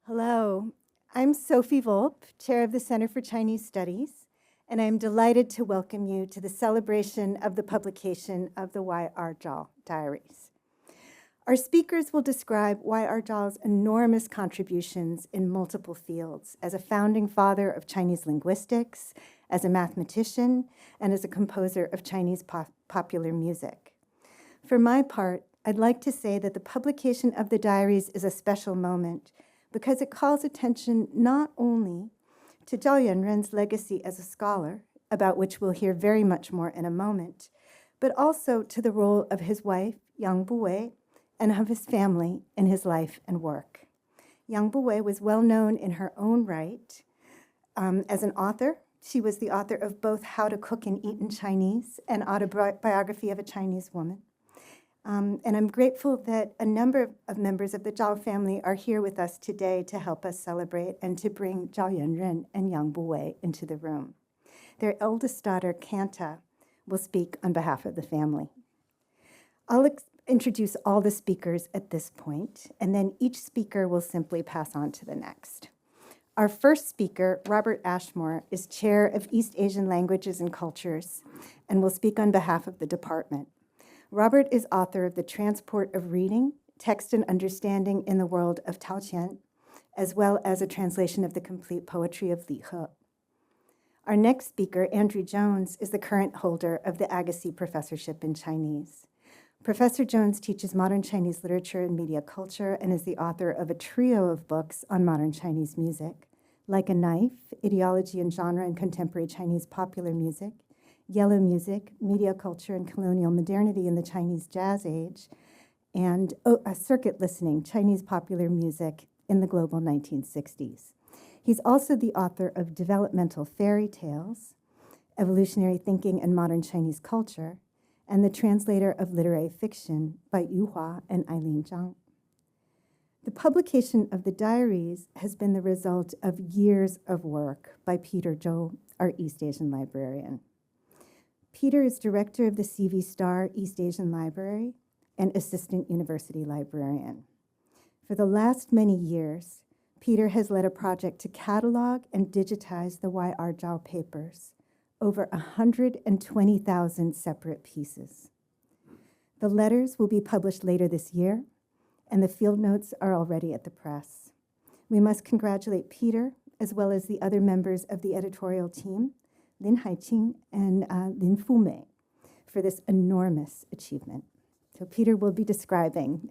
Hello, I'm Sophie Volp, Chair of the Center for Chinese Studies, and I'm delighted to welcome you to the celebration of the publication of the Y.R. Zhao Diaries. Our speakers will describe Y.R. Zhao's enormous contributions in multiple fields as a founding father of Chinese linguistics, as a mathematician, and as a composer of Chinese popular music. For my part, I'd like to say that the publication of the diaries is a special moment because it calls attention not only to Zhou Yuen Ren's legacy as a scholar, about which we'll hear very much more in a moment, but also to the role of his wife, Yang Buwei, and of his family in his life and work. Yang Buwei was well known in her own right as an author. She was the author of both How to Cook and Eat in Chinese and Autobiography of a Chinese Woman. And I'm grateful that a number of members of the Zhao family are here with us today to help us celebrate and to bring Zhao Yuen Ren and Yang Buwei into the room. Their eldest daughter, Kanta, will speak on behalf of the family. I'll introduce all the speakers at this point, and then each speaker will simply pass on to the next. Our first speaker, Robert Ashmore, is Chair of East Asian Languages and Cultures and will speak on behalf of the department. Robert is author of The Transport of Reading, Text and Understanding in the World of Taoqian, as well as a translation of the complete poetry of Li He. Our next speaker, Andrew Jones, is the current holder of the Agassiz Professorship in Chinese. Professor Jones teaches modern Chinese literature and media culture and is the author of a trio of books on modern Chinese music, Like a Knife, Ideology and Genre in Contemporary Chinese Popular Music, Yellow Music, Media Culture and Colonial Modernity in the Chinese Jazz Age, and Circuit Listening, Chinese Popular Music in the Global 1960s. He's also the author of Developmental Fairy Tales, Evolutionary Thinking and Modern Chinese Culture, and the translator of literary fiction by Yu Hua and Eileen Zhang. The publication of the diaries has been the result of years of work by Peter Zhou, our East Asian librarian. Peter is director of the CV Starr East Asian Library and assistant university librarian. For the last many years, Peter has led a project to catalog and digitize the Y.R. Zhao papers, over 120,000 separate pieces. The letters will be published later this year, and the field notes are already at the press. We must congratulate Peter, as well as the other members of the editorial team, Lin Haiqing and Lin Fumei, for this enormous achievement. So Peter will be describing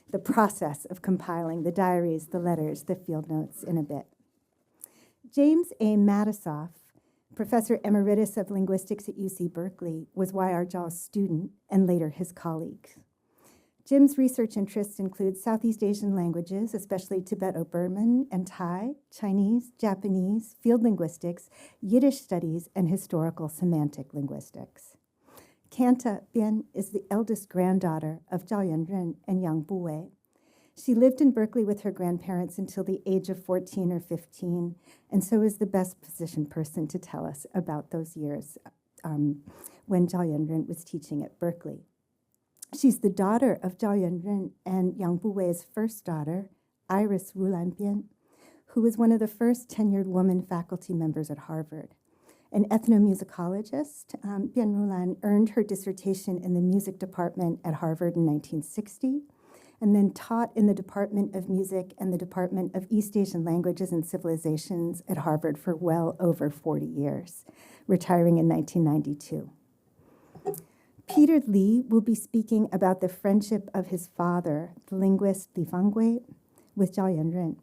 the process of compiling the diaries, the letters, the field notes in a bit. James A. Matisoff, Professor Emeritus of Linguistics at UC Berkeley, was Y.R. Zhao's student and later his colleague. Jim's research interests include Southeast Asian languages, especially Tibeto-Burman and Thai, Chinese, Japanese, field linguistics, Yiddish studies, and historical semantic linguistics. Kanta Bian is the eldest granddaughter of Zhao Yuen Ren and Yang Buwei. She lived in Berkeley with her grandparents until the age of 14 or 15, and so is the best positioned person to tell us about those years when Zhao Yuen Ren was teaching at Berkeley. She's the daughter of Zhao Yuen Ren and Yang Buwei's first daughter, Iris Rulan Bian, who was one of the first tenured woman faculty members at Harvard. An ethnomusicologist, Bian Rulan earned her dissertation in the music department at Harvard in 1960, and then taught in the Department of Music and the Department of East Asian Languages and Civilizations at Harvard for well over 40 years, retiring in 1992. Peter Li will be speaking about the friendship of his father, the linguist Li Fangui, with Zhao Yuen Ren.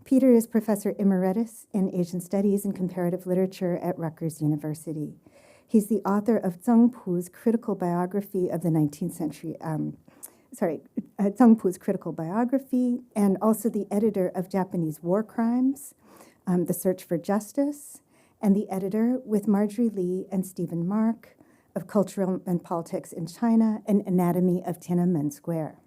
Peter is Professor Emeritus in Asian Studies and Comparative Literature at Rutgers University. He's the author of Zheng Pu's critical biography of the 19th century, Zheng Pu's critical biography, and also the editor of Japanese War Crimes, The Search for Justice, and the editor with Marjorie Lee and Stephen Mark of Cultural and Politics in China and Anatomy of Tiananmen Square.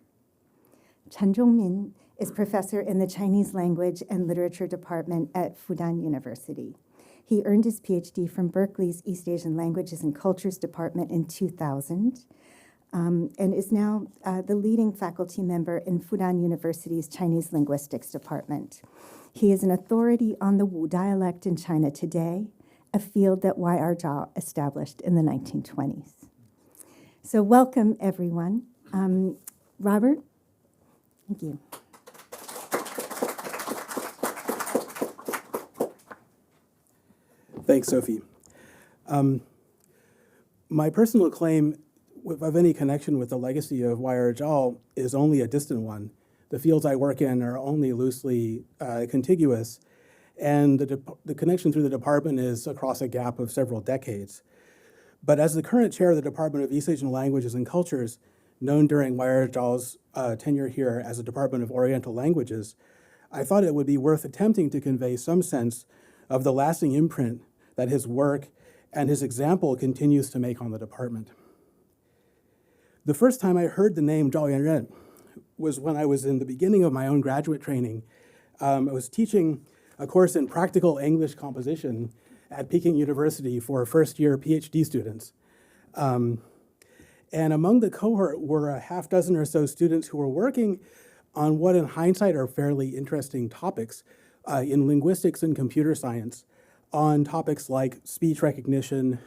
Chen Zhongmin is professor in the Chinese Language and Literature Department at Fudan University. He earned his PhD from Berkeley's East Asian Languages and Cultures Department in 2000. and is now the leading faculty member in Fudan University's Chinese Linguistics Department. He is an authority on the Wu dialect in China today, a field that Y.R. Zhao established in the 1920s. So welcome, everyone. Robert, thank you. Thanks, Sophie. My personal claim of any connection with the legacy of Y.R. Zhao is only a distant one. The fields I work in are only loosely contiguous, and the connection through the department is across a gap of several decades. But as the current chair of the Department of East Asian Languages and Cultures, known during Y.R. Zhao's tenure here as the Department of Oriental Languages, I thought it would be worth attempting to convey some sense of the lasting imprint that his work and his example continues to make on the department. The first time I heard the name Zhou Yuen Ren was when I was in the beginning of my own graduate training. I was teaching a course in practical English composition at Peking University for first-year PhD students. And among the cohort were a half dozen or so students who were working on what in hindsight are fairly interesting topics in linguistics and computer science, on topics like speech recognition,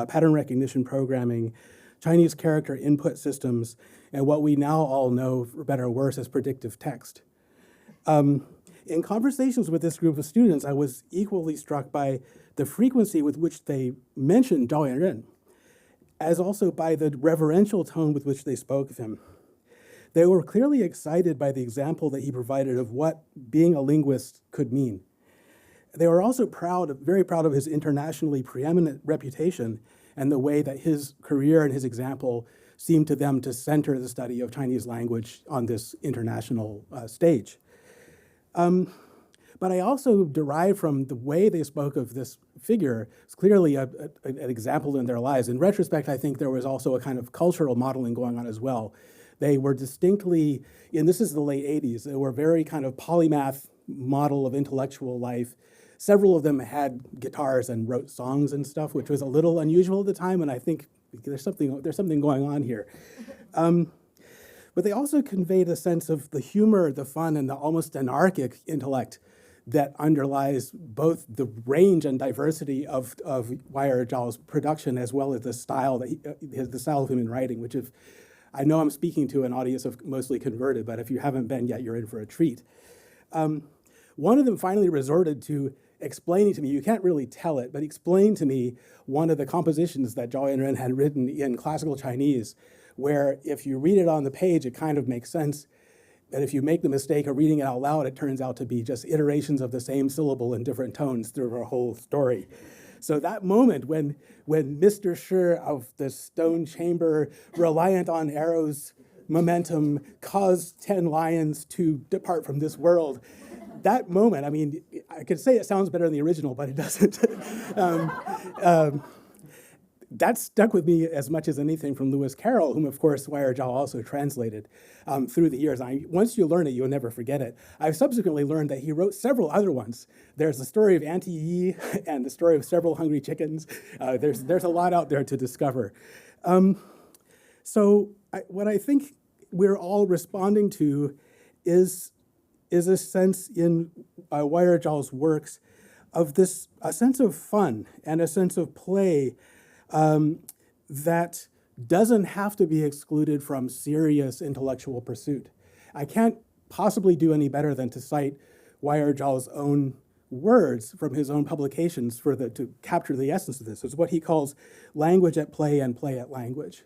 pattern recognition programming, Chinese character input systems, and what we now all know, for better or worse, as predictive text. In conversations with this group of students, I was equally struck by the frequency with which they mentioned Zhao Yuen Ren, as also by the reverential tone with which they spoke of him. They were clearly excited by the example that he provided of what being a linguist could mean. They were also very proud of his internationally preeminent reputation and the way that his career and his example seemed to them to center the study of Chinese language on this international stage. But I also derived from the way they spoke of this figure, it's clearly an example in their lives. In retrospect, I think there was also a kind of cultural modeling going on as well. They were distinctly, and this is the late 80s, they were very kind of polymath model of intellectual life. Several of them had guitars and wrote songs and stuff, which was a little unusual at the time, and I think there's something going on here. But they also conveyed a sense of the humor, the fun, and the almost anarchic intellect that underlies both the range and diversity of Y.R. Zhao's production, as well as the style the style of him in writing. Which, if I know I'm speaking to an audience of mostly converted, but if you haven't been yet, you're in for a treat. One of them finally resorted to explaining to me, you can't really tell it, but explain to me one of the compositions that Zhao Yuen Ren had written in classical Chinese, where if you read it on the page, it kind of makes sense. But if you make the mistake of reading it out loud, it turns out to be just iterations of the same syllable in different tones through a whole story. So that moment when Mr. Shi of the stone chamber, reliant on arrows' momentum, caused 10 lions to depart from this world, that moment, I mean, I could say it sounds better than the original, but it doesn't. That stuck with me as much as anything from Lewis Carroll, whom, of course, Y.R. Zhao also translated through the years. Once you learn it, you'll never forget it. I've subsequently learned that he wrote several other ones. There's the story of Auntie Yi and the story of several hungry chickens. There's a lot out there to discover. What I think we're all responding to is a sense in Y.R. Zhao's works of a sense of fun and a sense of play that doesn't have to be excluded from serious intellectual pursuit. I can't possibly do any better than to cite Y.R. Zhao's own words from his own publications to capture the essence of this. It's what he calls language at play and play at language.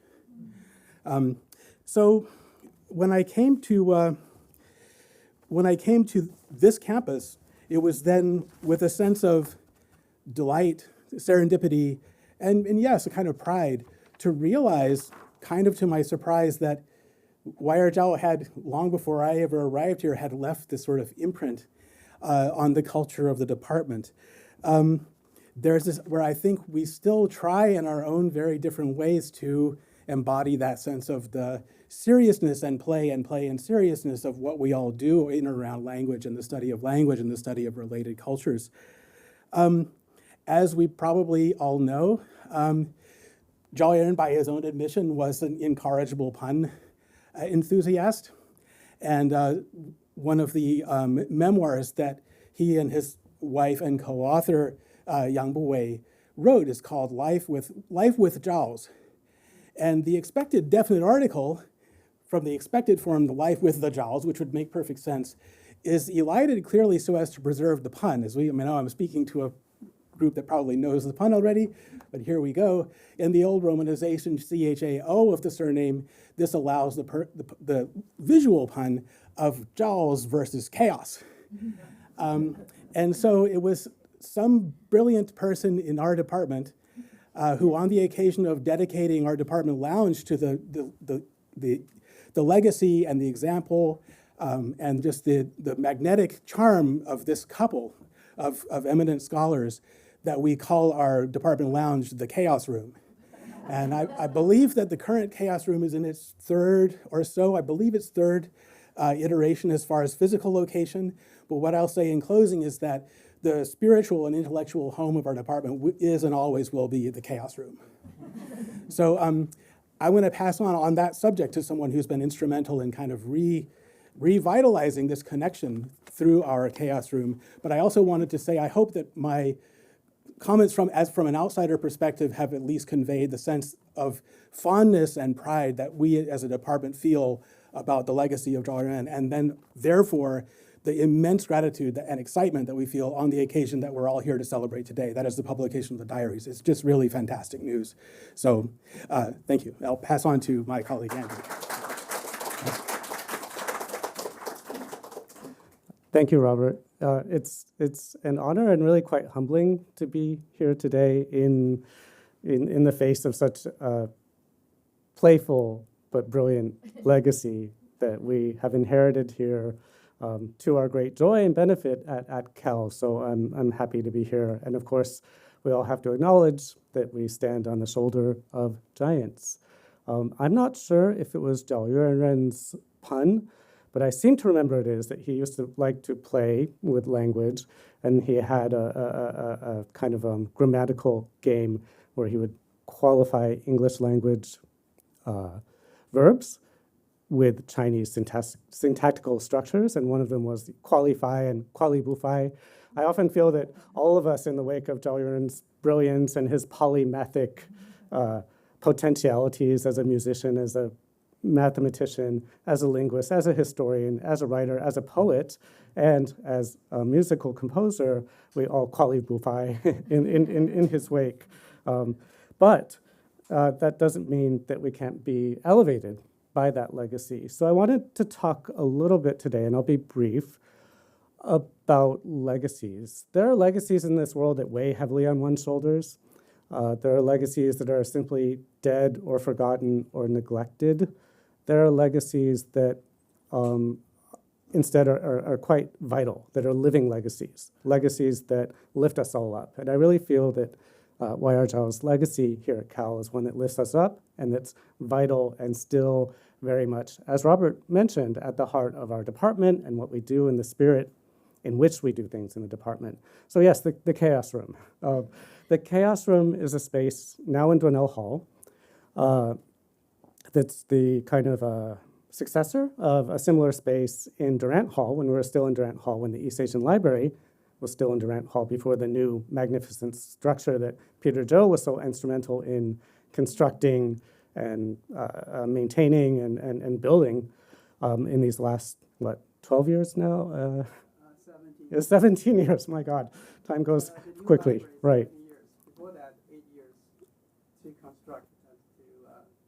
So when I came to this campus, it was then with a sense of delight, serendipity, and yes, a kind of pride to realize, kind of to my surprise, that Y.R. Zhao had, long before I ever arrived here, had left this sort of imprint on the culture of the department. There's this where I think we still try in our own very different ways to embody that sense of the seriousness and play and seriousness of what we all do in and around language and the study of language and the study of related cultures. As we probably all know, Zhou Ren, by his own admission, was an incorrigible pun enthusiast. And one of the memoirs that he and his wife and co-author Yang Buwei wrote is called Life with Zhaos. And the expected definite article from the expected form, the life with the Zhaos, which would make perfect sense, is elided clearly so as to preserve the pun. I know I'm speaking to a group that probably knows the pun already, but here we go. In the old romanization CHAO of the surname, this allows the visual pun of Zhaos versus chaos. And so it was some brilliant person in our department who, on the occasion of dedicating our department lounge to the legacy and the example and just the magnetic charm of this couple of eminent scholars, that we call our department lounge the Chaos Room. And I believe that the current Chaos Room is in its third or so, I believe it's third iteration as far as physical location. But what I'll say in closing is that the spiritual and intellectual home of our department is and always will be the Chaos Room. So I want to pass on that subject to someone who's been instrumental in kind of revitalizing this connection through our Chaos Room. But I also wanted to say I hope that my comments from an outsider perspective have at least conveyed the sense of fondness and pride that we as a department feel about the legacy of Zhou Ren, and then therefore the immense gratitude and excitement that we feel on the occasion that we're all here to celebrate today. That is the publication of the Diaries. It's just really fantastic news. So thank you. I'll pass on to my colleague, Andrew. Thank you, Robert. It's an honor and really quite humbling to be here today in the face of such a playful but brilliant legacy that we have inherited here to our great joy and benefit at Cal. So I'm happy to be here. And of course, we all have to acknowledge that we stand on the shoulder of giants. I'm not sure if it was Zhou Yuen Ren's pun, but I seem to remember it is that he used to like to play with language, and he had a kind of grammatical game where he would qualify English language verbs with Chinese syntactical structures, and one of them was qualify and qualibufai. I often feel that all of us in the wake of Zhou Yuan's brilliance and his polymathic potentialities as a musician, as a mathematician, as a linguist, as a historian, as a writer, as a poet, and as a musical composer, we all qualify in his wake. But that doesn't mean that we can't be elevated by that legacy. So I wanted to talk a little bit today, and I'll be brief, about legacies. There are legacies in this world that weigh heavily on one's shoulders. There are legacies that are simply dead or forgotten or neglected. There are legacies that instead are quite vital, that are living legacies that lift us all up. And I really feel that Y.R. Zhao's legacy here at Cal is one that lifts us up and that's vital and still very much, as Robert mentioned, at the heart of our department and what we do in the spirit in which we do things in the department. So yes, the Chaos Room. The Chaos Room is a space now in Donnell Hall that's the kind of successor of a similar space in Durant Hall when we were still in Durant Hall, when the East Asian Library was still in Durant Hall before the new magnificent structure that Peter Zhou was so instrumental in constructing and maintaining and building in these last, 12 years now? 17. 17 years, my God. Time goes quickly, right. Before that, 8 years to construct and to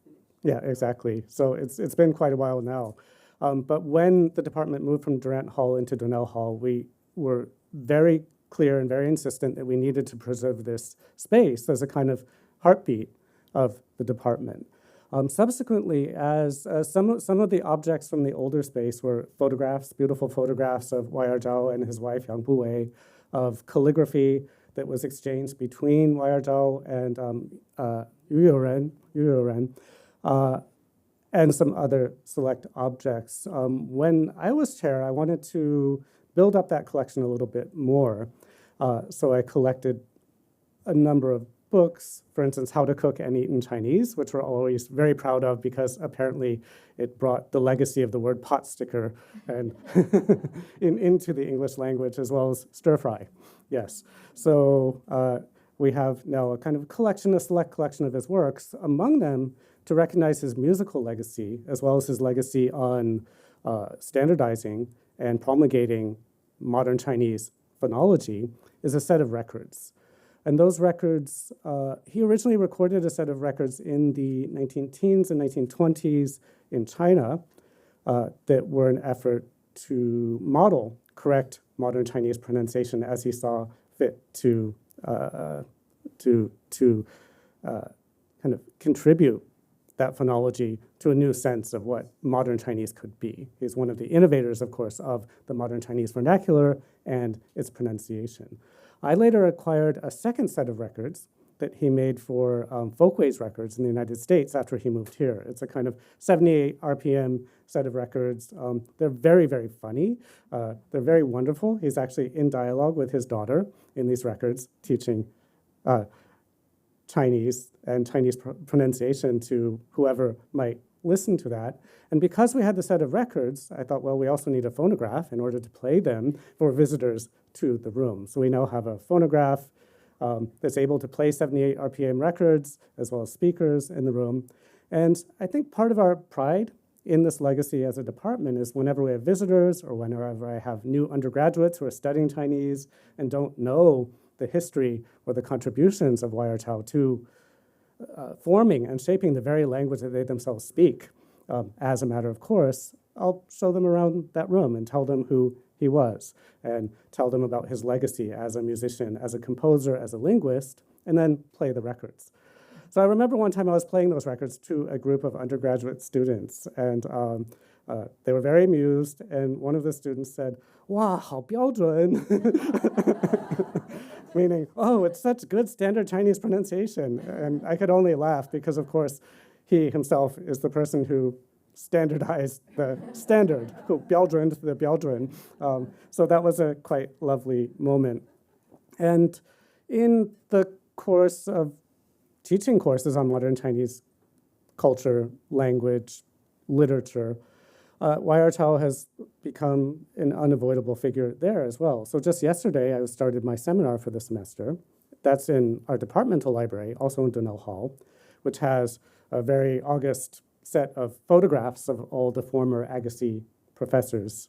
finish. Yeah, exactly. So it's been quite a while now. But when the department moved from Durant Hall into Donnell Hall, we were very clear and very insistent that we needed to preserve this space as a kind of heartbeat of the department. Subsequently, as some of the objects from the older space were photographs, beautiful photographs of Y.R. Zhao and his wife, Yang Buwei, of calligraphy that was exchanged between Y.R. Zhao and Yuen Ren, and some other select objects. When I was chair, I wanted to build up that collection a little bit more. So I collected a number of cookbooks, for instance, How to Cook and Eat in Chinese, which we're always very proud of because apparently it brought the legacy of the word pot sticker and into the English language, as well as stir fry. Yes. So we have now a kind of collection, a select collection of his works, among them to recognize his musical legacy, as well as his legacy on standardizing and promulgating modern Chinese phonology, is a set of records. And those records, he originally recorded a set of records in the 19-teens and 1920s in China that were an effort to model correct modern Chinese pronunciation as he saw fit to kind of contribute that phonology to a new sense of what modern Chinese could be. He's one of the innovators, of course, of the modern Chinese vernacular and its pronunciation. I later acquired a second set of records that he made for Folkways Records in the United States after he moved here. It's a kind of 78 RPM set of records. They're very, very funny. They're very wonderful. He's actually in dialogue with his daughter in these records, teaching Chinese and Chinese pronunciation to whoever might listen to that. And because we had the set of records, I thought, well, we also need a phonograph in order to play them for visitors to the room. So we now have a phonograph that's able to play 78 RPM records, as well as speakers in the room. And I think part of our pride in this legacy as a department is whenever we have visitors or whenever I have new undergraduates who are studying Chinese and don't know the history or the contributions of Yuen Ren Chao to forming and shaping the very language that they themselves speak as a matter of course, I'll show them around that room and tell them who he was and tell them about his legacy as a musician, as a composer, as a linguist, and then play the records. So I remember one time I was playing those records to a group of undergraduate students, and they were very amused, and one of the students said, "Wow, 好标准," meaning, oh, it's such good standard Chinese pronunciation. And I could only laugh because, of course, he himself is the person who standardized the standard, who 标准 the 标准. So that was a quite lovely moment. And in the course of teaching courses on modern Chinese culture, language, literature, Yuen Ren Chao has become an unavoidable figure there as well. So just yesterday, I started my seminar for the semester. That's in our departmental library, also in Donnell Hall, which has a very august set of photographs of all the former Agassiz professors,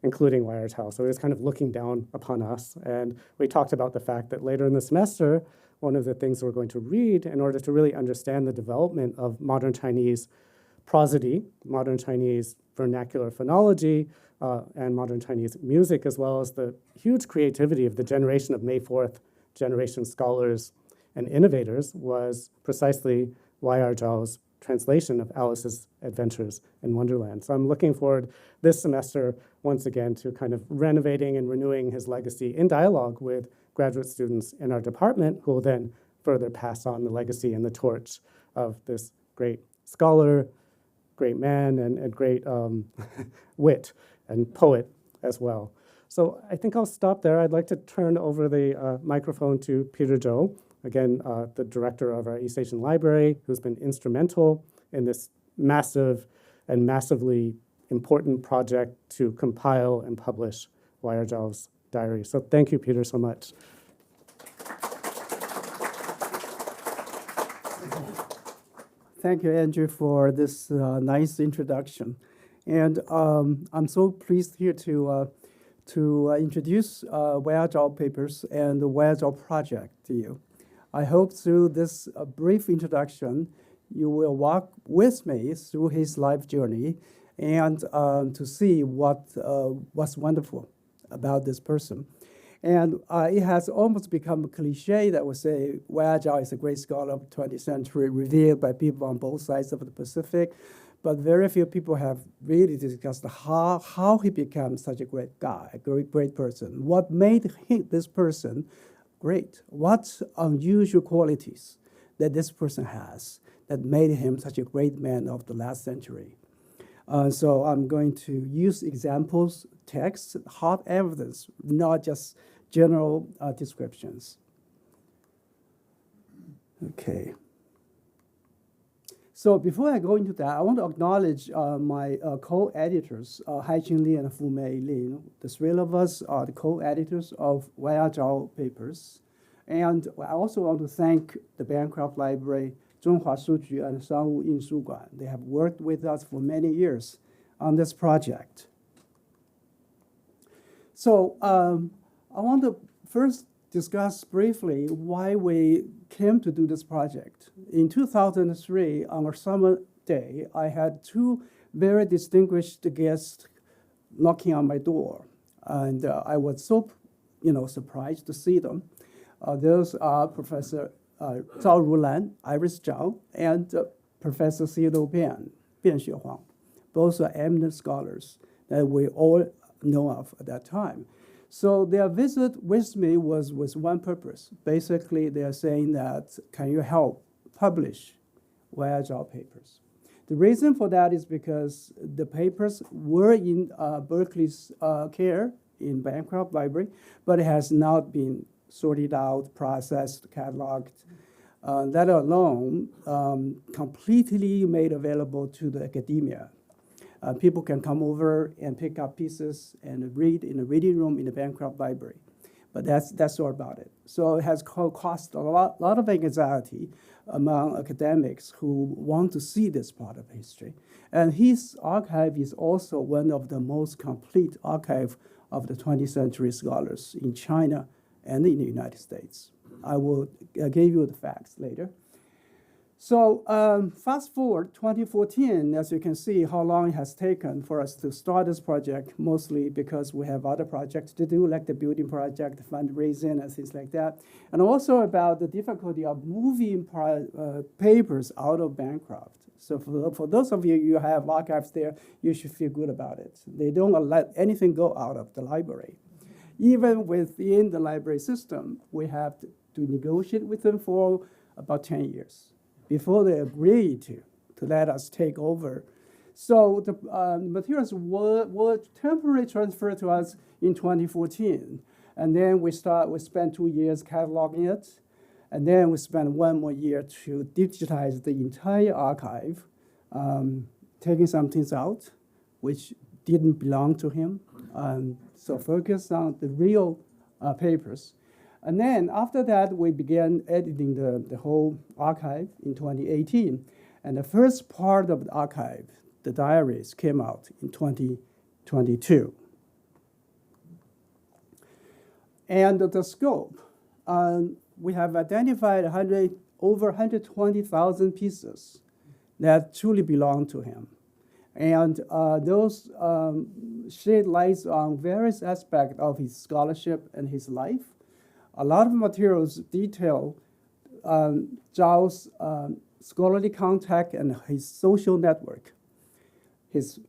including Yuen Ren Chao. So he was kind of looking down upon us. And we talked about the fact that later in the semester, one of the things we're going to read in order to really understand the development of modern Chinese prosody, modern Chinese vernacular phonology, and modern Chinese music, as well as the huge creativity of the generation of May 4th generation scholars and innovators, was precisely Yuen Ren Chao's translation of Alice's Adventures in Wonderland. So I'm looking forward this semester, once again, to kind of renovating and renewing his legacy in dialogue with graduate students in our department, who will then further pass on the legacy and the torch of this great scholar, great man, and great wit and poet as well. So I think I'll stop there. I'd like to turn over the microphone to Peter Zhou, again, the director of our East Asian Library, who's been instrumental in this massive and massively important project to compile and publish Yuen Ren Chao's diary. So thank you, Peter, so much. Thank you, Andrew, for this nice introduction. And I'm so pleased here to introduce Yuen Ren Chao papers and the Yuen Ren Chao project to you. I hope through this brief introduction, you will walk with me through his life journey and to see what's wonderful about this person. And it has almost become a cliche that would say Yuen Ren Chao is a great scholar of the 20th century, revered by people on both sides of the Pacific. But very few people have really discussed how he became such a great guy, a great person. What made this person great? What unusual qualities that this person has that made him such a great man of the last century? So I'm going to use examples, texts, hard evidence, not just general descriptions. Okay. So before I go into that, I want to acknowledge my co-editors, Haijing Li and Fumei Lin. The three of us are the co-editors of Waya Zhao papers. And I also want to thank the Bancroft Library, Zhonghua Shuju, and Shangwu Yinsuguan. They have worked with us for many years on this project. So I want to first discuss briefly why we came to do this project. In 2003, on a summer day, I had two very distinguished guests knocking on my door. And I was so surprised to see them. Those are Professor Zhao Rulan, Iris Zhao, and Professor Theodore Bian Xue Huang. Both are eminent scholars that we all know of at that time. So their visit with me was with one purpose. Basically, they are saying that, can you help publish Waya Zhao papers? The reason for that is because the papers were in Berkeley's care in Bancroft Library, but it has not been sorted out, processed, cataloged, let alone completely made available to the academia. People can come over and pick up pieces and read in a reading room in the Bancroft Library. But that's all about it. So it has caused a lot of anxiety among academics who want to see this part of history. And his archive is also one of the most complete archive of the 20th century scholars in China and in the United States. I will give you the facts later. So fast forward 2014, as you can see how long it has taken for us to start this project, mostly because we have other projects to do, like the building project, fundraising, and things like that. And also about the difficulty of moving papers out of Bancroft. So for those of you who have archives there, you should feel good about it. They don't let anything go out of the library. Even within the library system, we have to negotiate with them for about 10 years. Before they agreed to let us take over. So the materials were temporarily transferred to us in 2014. And then we spent 2 years cataloging it. And then we spent 1 more year to digitize the entire archive, taking some things out, which didn't belong to him. So focus on the real papers. And then after that, we began editing the whole archive in 2018. And the first part of the archive, the diaries, came out in 2022. And the scope, we have identified over 120,000 pieces that truly belong to him. And those shed light on various aspects of his scholarship and his life. A lot of materials detail Zhao's scholarly contact and his social network, his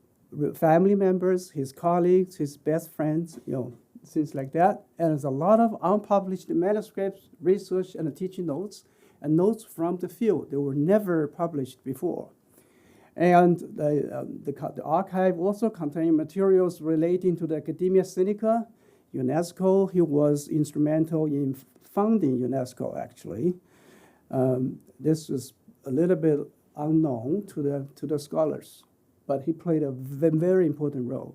family members, his colleagues, his best friends, things like that. And there's a lot of unpublished manuscripts, research, and teaching notes, and notes from the field that were never published before. And the archive also contains materials relating to the Academia Sinica, UNESCO. He was instrumental in founding UNESCO, actually. This was a little bit unknown to the scholars, but he played a very important role.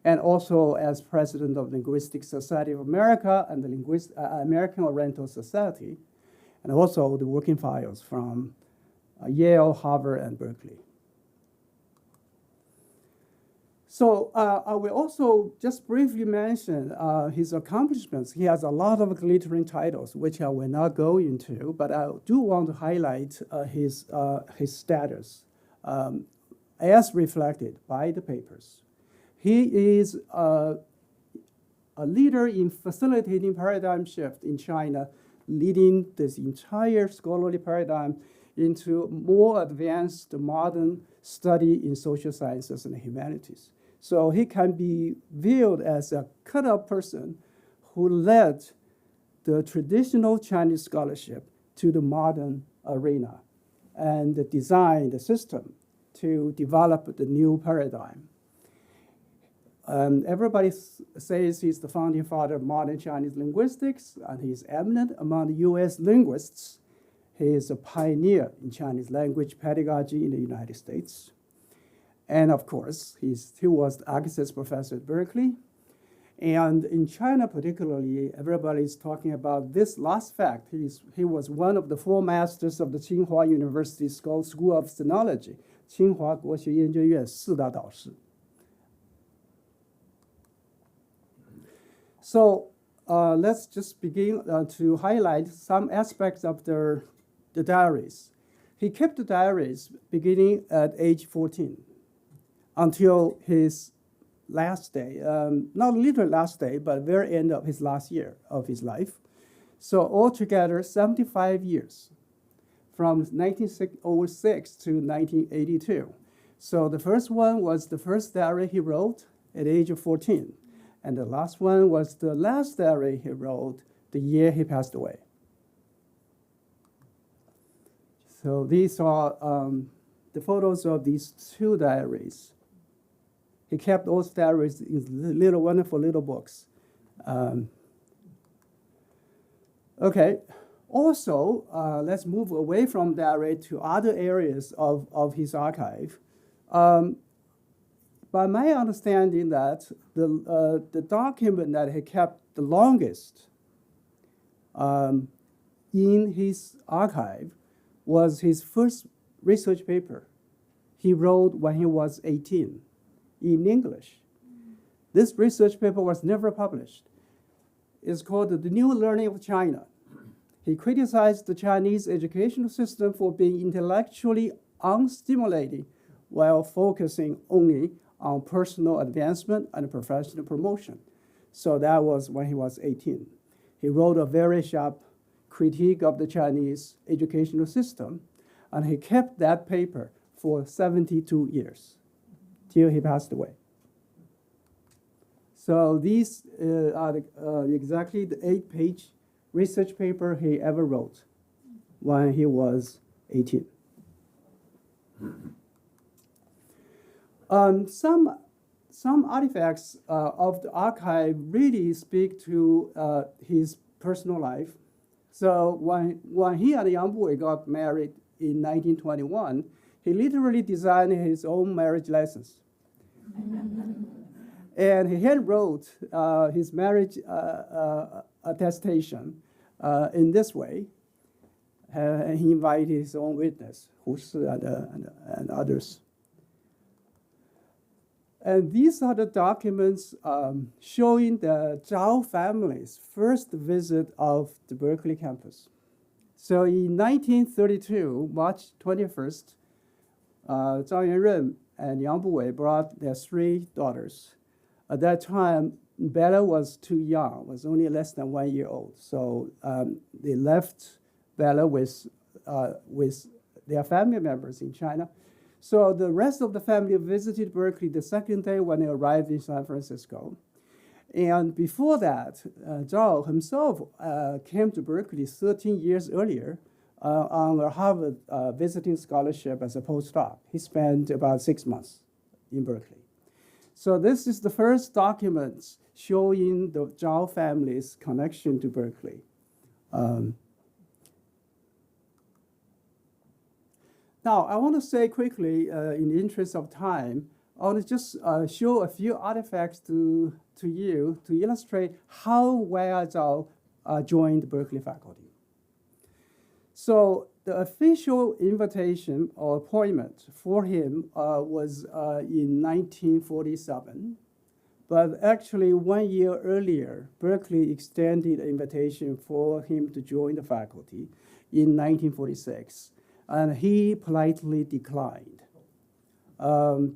And also as president of Linguistic Society of America and the American Oriental Society, and also the working files from Yale, Harvard, and Berkeley. So I will also just briefly mention his accomplishments. He has a lot of glittering titles, which I will not go into, but I do want to highlight his status as reflected by the papers. He is a leader in facilitating paradigm shift in China, leading this entire scholarly paradigm into more advanced modern study in social sciences and humanities. So he can be viewed as a cut-up person who led the traditional Chinese scholarship to the modern arena and designed the system to develop the new paradigm. Everybody says he's the founding father of modern Chinese linguistics, and he's eminent among the US linguists. He is a pioneer in Chinese language pedagogy in the United States. And of course, he was the Agassiz professor at Berkeley. And in China particularly, everybody is talking about this last fact. He was one of the 4 masters of the Tsinghua University School of Sinology, 清华国学研究院4大导师. So let's just begin to highlight some aspects of the diaries. He kept the diaries beginning at age 14 until his last day, not literally last day, but very end of his last year of his life. So altogether, 75 years from 1906 to 1982. So the first one was the first diary he wrote at the age of 14. And the last one was the last diary he wrote the year he passed away. So these are the photos of these 2 diaries. He kept those diaries in little, wonderful little books. Okay, also, let's move away from diary to other areas of his archive. By my understanding that the document that he kept the longest in his archive was his first research paper he wrote when he was 18 in English. This research paper was never published. It's called The New Learning of China. He criticized the Chinese educational system for being intellectually unstimulating while focusing only on personal advancement and professional promotion. So that was when he was 18. He wrote a very sharp critique of the Chinese educational system, and he kept that paper for 72 years, till he passed away. So these are exactly the 8-page research paper he ever wrote when he was 18. Some artifacts of the archive really speak to his personal life. So when he and Yang Bui got married in 1921, he literally designed his own marriage lessons. And he hand wrote his marriage attestation in this way. And he invited his own witness, Hu Si and others. And these are the documents showing the Zhou family's first visit of the Berkeley campus. So in 1932, March 21st, Zhao Yuen Ren and Yang Buwei brought their 3 daughters. At that time, Bella was too young, was only less than 1 year old. So they left Bella with their family members in China. So the rest of the family visited Berkeley the second day when they arrived in San Francisco. And before that, Zhao himself came to Berkeley 13 years earlier on a Harvard visiting scholarship as a postdoc. He spent about 6 months in Berkeley. So this is the first document showing the Zhao family's connection to Berkeley. Now, I want to say quickly, in the interest of time, I want to just show a few artifacts to you to illustrate how Wei Zhao joined the Berkeley faculty. So the official invitation or appointment for him was in 1947. But actually, 1 year earlier, Berkeley extended an invitation for him to join the faculty in 1946. And he politely declined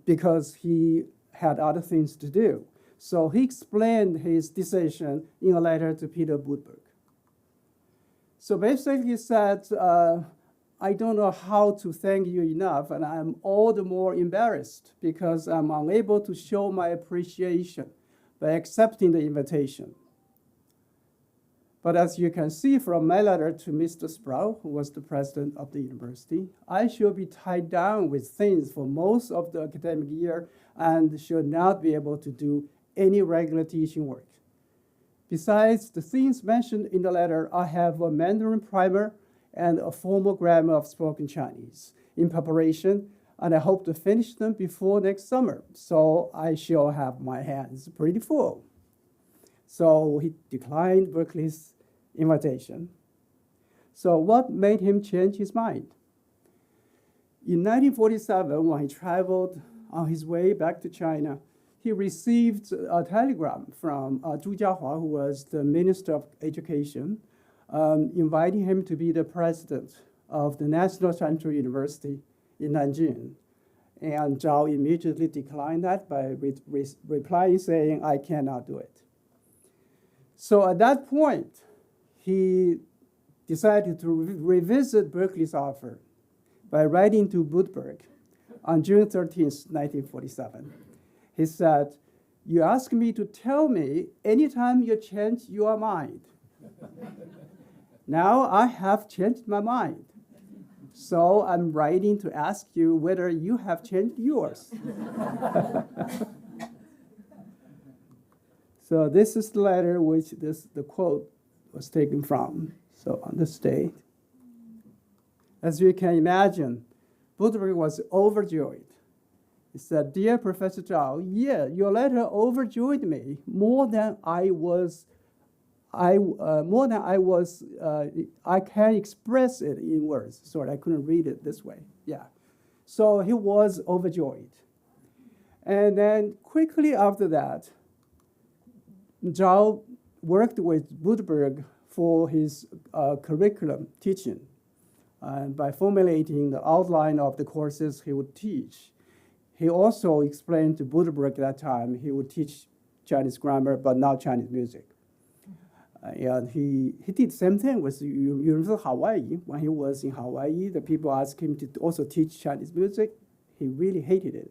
because he had other things to do. So he explained his decision in a letter to Peter Budberg. So basically he said, I don't know how to thank you enough, and I'm all the more embarrassed because I'm unable to show my appreciation by accepting the invitation. But as you can see from my letter to Mr. Sproul, who was the president of the university, I should be tied down with things for most of the academic year and should not be able to do any regular teaching work. Besides the things mentioned in the letter, I have a Mandarin primer and a formal grammar of spoken Chinese in preparation, and I hope to finish them before next summer. So I shall have my hands pretty full. So he declined Berkeley's invitation. So what made him change his mind? In 1947, when he traveled on his way back to China, he received a telegram from Zhou Jiahua, who was the Minister of Education, inviting him to be the president of the National Central University in Nanjing. And Zhao immediately declined that by replying saying, I cannot do it. So at that point, he decided to revisit Berkeley's offer by writing to Budberg on June 13th, 1947. He said, you asked me to tell me anytime you change your mind. Now I have changed my mind. So I'm writing to ask you whether you have changed yours. So this is the letter which the quote was taken from. So on the stage. As you can imagine, Budberg was overjoyed. He said, dear Professor Zhao, yeah, your letter overjoyed me more than I can express it in words. Sorry, I couldn't read it this way. Yeah. So he was overjoyed. And then quickly after that, Zhao worked with Budberg for his curriculum teaching by formulating the outline of the courses he would teach. He also explained to Budberg at that time he would teach Chinese grammar, but not Chinese music. And he did the same thing with University of Hawaii. When he was in Hawaii, the people asked him to also teach Chinese music. He really hated it.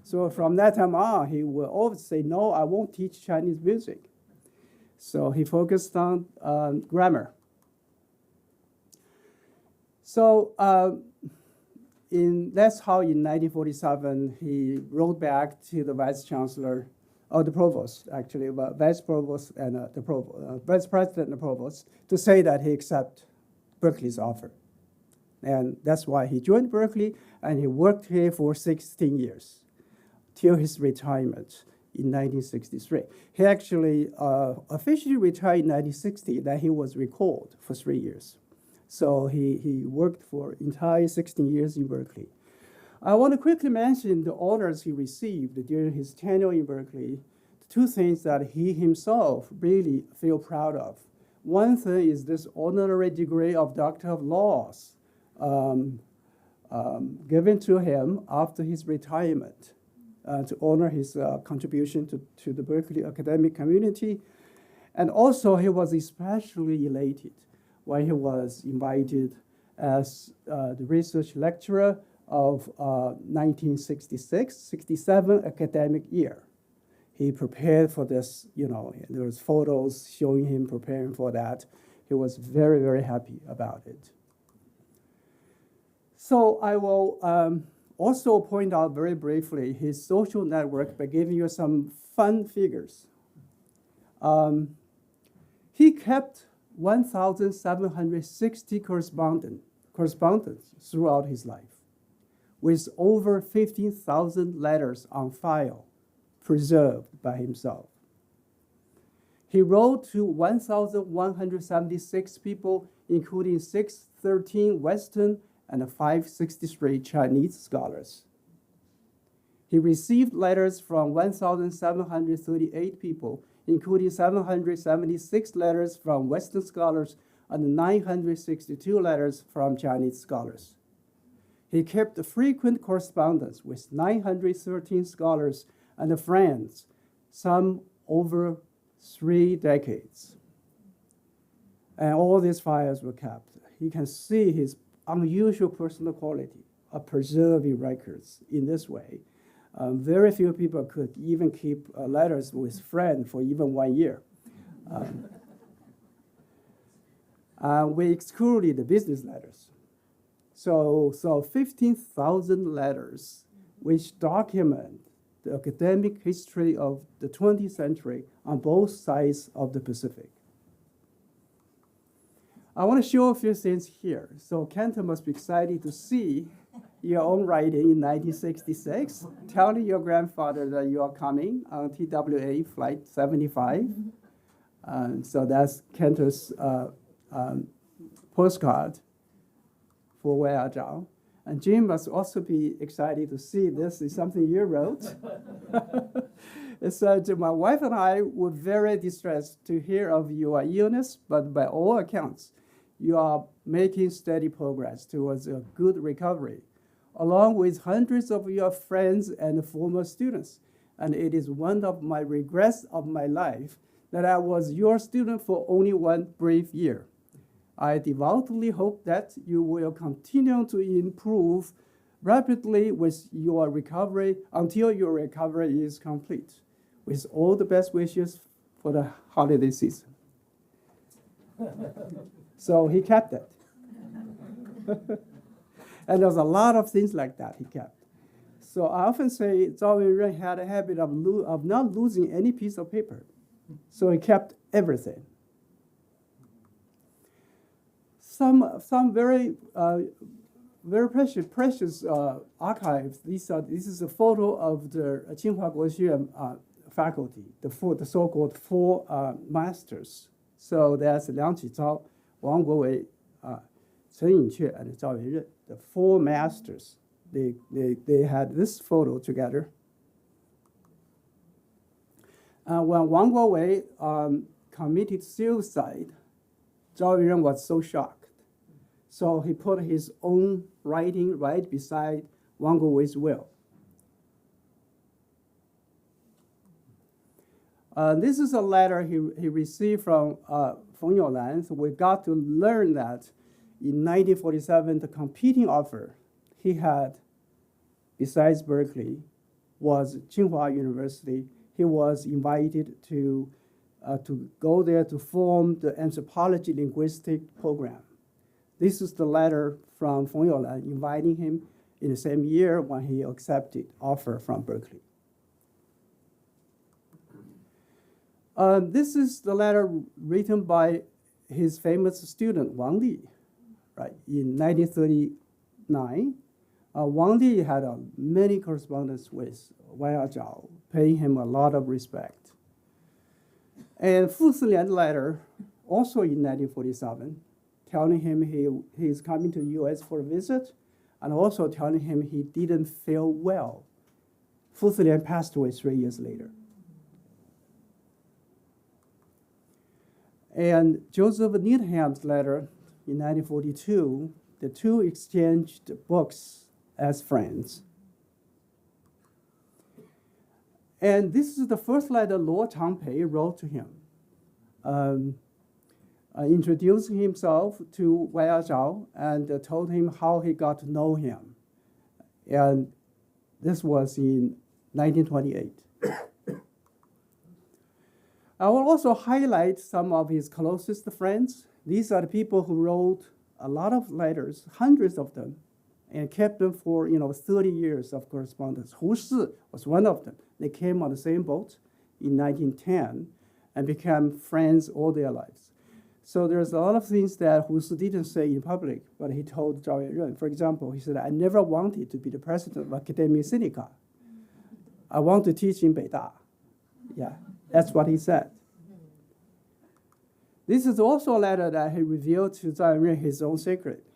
So from that time on, he would always say, no, I won't teach Chinese music. So he focused on grammar. So that's how in 1947, he wrote back to the vice chancellor, or the provost, actually, vice provost and the provost, vice president and the provost, to say that he accepts Berkeley's offer. And that's why he joined Berkeley, and he worked here for 16 years, till his retirement in 1963. He actually officially retired in 1960, then he was recalled for 3 years. So he worked for entire 16 years in Berkeley. I want to quickly mention the honors he received during his tenure in Berkeley. Two things that he himself really feel proud of. One thing is this honorary degree of Doctor of Laws given to him after his retirement to honor his contribution to the Berkeley academic community. And also he was especially elated when he was invited as the research lecturer of 1966-67 academic year. He prepared for this, there was photos showing him preparing for that. He was very, very happy about it. So I will also point out very briefly his social network by giving you some fun figures. He kept 1,760 correspondence throughout his life, with over 15,000 letters on file preserved by himself. He wrote to 1,176 people, including 613 Western and 563 Chinese scholars. He received letters from 1,738 people, including 776 letters from Western scholars and 962 letters from Chinese scholars. He kept frequent correspondence with 913 scholars and friends, some over 3 decades. And all these files were kept. You can see his unusual personal quality of preserving records in this way. Very few people could even keep letters with friends for even 1 year. We excluded the business letters. So 15,000 letters which document the academic history of the 20th century on both sides of the Pacific. I want to show a few things here. So Kent must be excited to see your own writing in 1966, telling your grandfather that you are coming on TWA Flight 75. So that's Kent's postcard for Wei Zhao. And Jim must also be excited to see this is something you wrote. It said, my wife and I were very distressed to hear of your illness, but by all accounts, you are making steady progress towards a good recovery, along with hundreds of your friends and former students. And it is one of my regrets of my life that I was your student for only one brief year. I devoutly hope that you will continue to improve rapidly with your recovery until your recovery is complete. With all the best wishes for the holiday season. So he kept it. And there's a lot of things like that he kept. So I often say Zhou Ren had a habit of not losing any piece of paper. So he kept everything. Some very precious archives. This is a photo of the Tsinghua Guoxuan faculty, the so-called four masters. So that's Liang Qizhao, Wang Guowei, Chen Yingque, and Zhao Yuanren, the four masters. They had this photo together. When Wang Guowei committed suicide, Zhao Yuanren was so shocked. So he put his own writing right beside Wang Guowei's will. This is a letter he received from Feng Youlan. So we got to learn that in 1947, the competing offer he had, besides Berkeley, was Tsinghua University. He was invited to go there to form the anthropology linguistic program. This is the letter from Feng Youlan inviting him in the same year when he accepted offer from Berkeley. This is the letter written by his famous student, Wang Li, right, in 1939. Wang Li had many correspondence with Wei Zhao, paying him a lot of respect. And Fu Silian letter, also in 1947, telling him he is coming to the US for a visit, and also telling him he didn't feel well. Fu Silian passed away 3 years later. And Joseph Needham's letter in 1942, the two exchanged books as friends. And this is the first letter Luo Changpei wrote to him, introducing himself to Wei Zhao and told him how he got to know him. And this was in 1928. I will also highlight some of his closest friends. These are the people who wrote a lot of letters, hundreds of them, and kept them for 30 years of correspondence. Hu Shi was one of them. They came on the same boat in 1910 and became friends all their lives. So there's a lot of things that Hu Shi didn't say in public, but he told Zhao Yuanren. For example, he said, I never wanted to be the president of Academia Sinica. I want to teach in Beida. Yeah, that's what he said. This is also a letter that he revealed to Zhao Yuanren his own secret.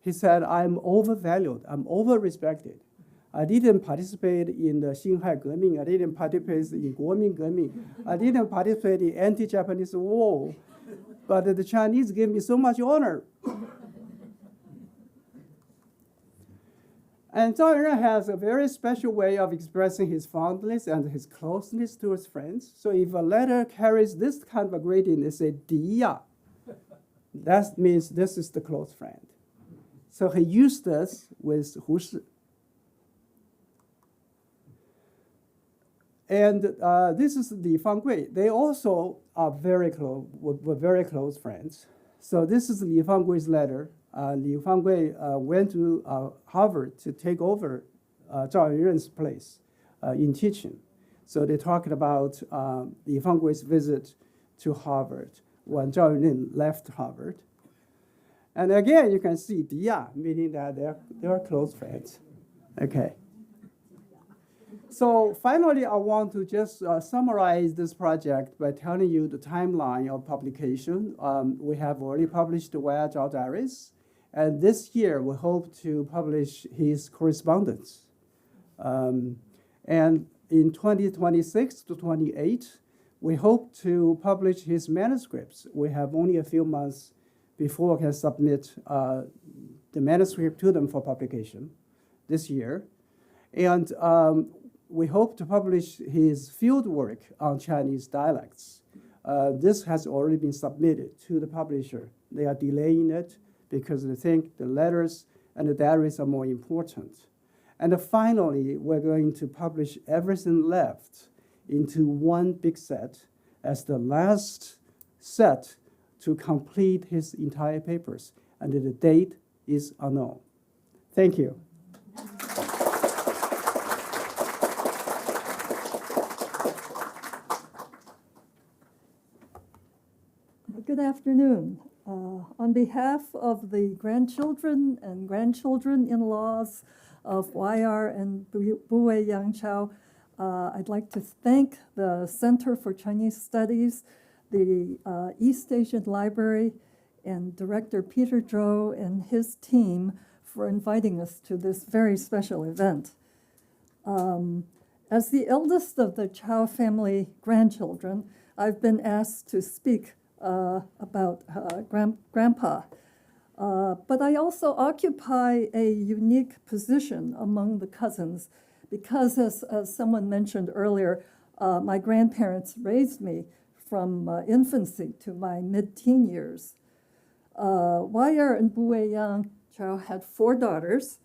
He said, I'm overvalued, I'm over-respected. I didn't participate in the Xinhai Geming, I didn't participate in Guoming Geming, I didn't participate in anti-Japanese war, but the Chinese gave me so much honor. And Zhao Yuanren has a very special way of expressing his fondness and his closeness to his friends. So if a letter carries this kind of a greeting, they say, Diya. That means this is the close friend. So he used this with Hu Shi. And this is Li Fanggui. They also are very close, were very close friends. So this is Li Fanggui's letter. Li Fanggui went to Harvard to take over Zhao Yuanren's place in teaching. So they talked about Li Fanggui's visit to Harvard when Zhao Yuanren left Harvard. And again, you can see Dia, meaning that they're close friends. Okay. So finally, I want to just summarize this project by telling you the timeline of publication. We have already published the Wei Zhao Diaries, and this year we hope to publish his correspondence. And in 2026 to 28, we hope to publish his manuscripts. We have only a few months before we can submit the manuscript to them for publication this year. And we hope to publish his field work on Chinese dialects. This has already been submitted to the publisher. They are delaying it because they think the letters and the diaries are more important. And finally, we're going to publish Everything Left into one big set as the last set to complete his entire papers. And the date is unknown. Thank you. Good afternoon. On behalf of the grandchildren and grandchildren-in-laws of YR and Yuen Chao, I'd like to thank the Center for Chinese Studies, the East Asian Library, and Director Peter Zhou and his team for inviting us to this very special event. As the eldest of the Chao family grandchildren, I've been asked to speak about Grandpa. But I also occupy a unique position among the cousins because, as someone mentioned earlier, my grandparents raised me from infancy to my mid-teen years. YR and Yuen Chao had 4 daughters,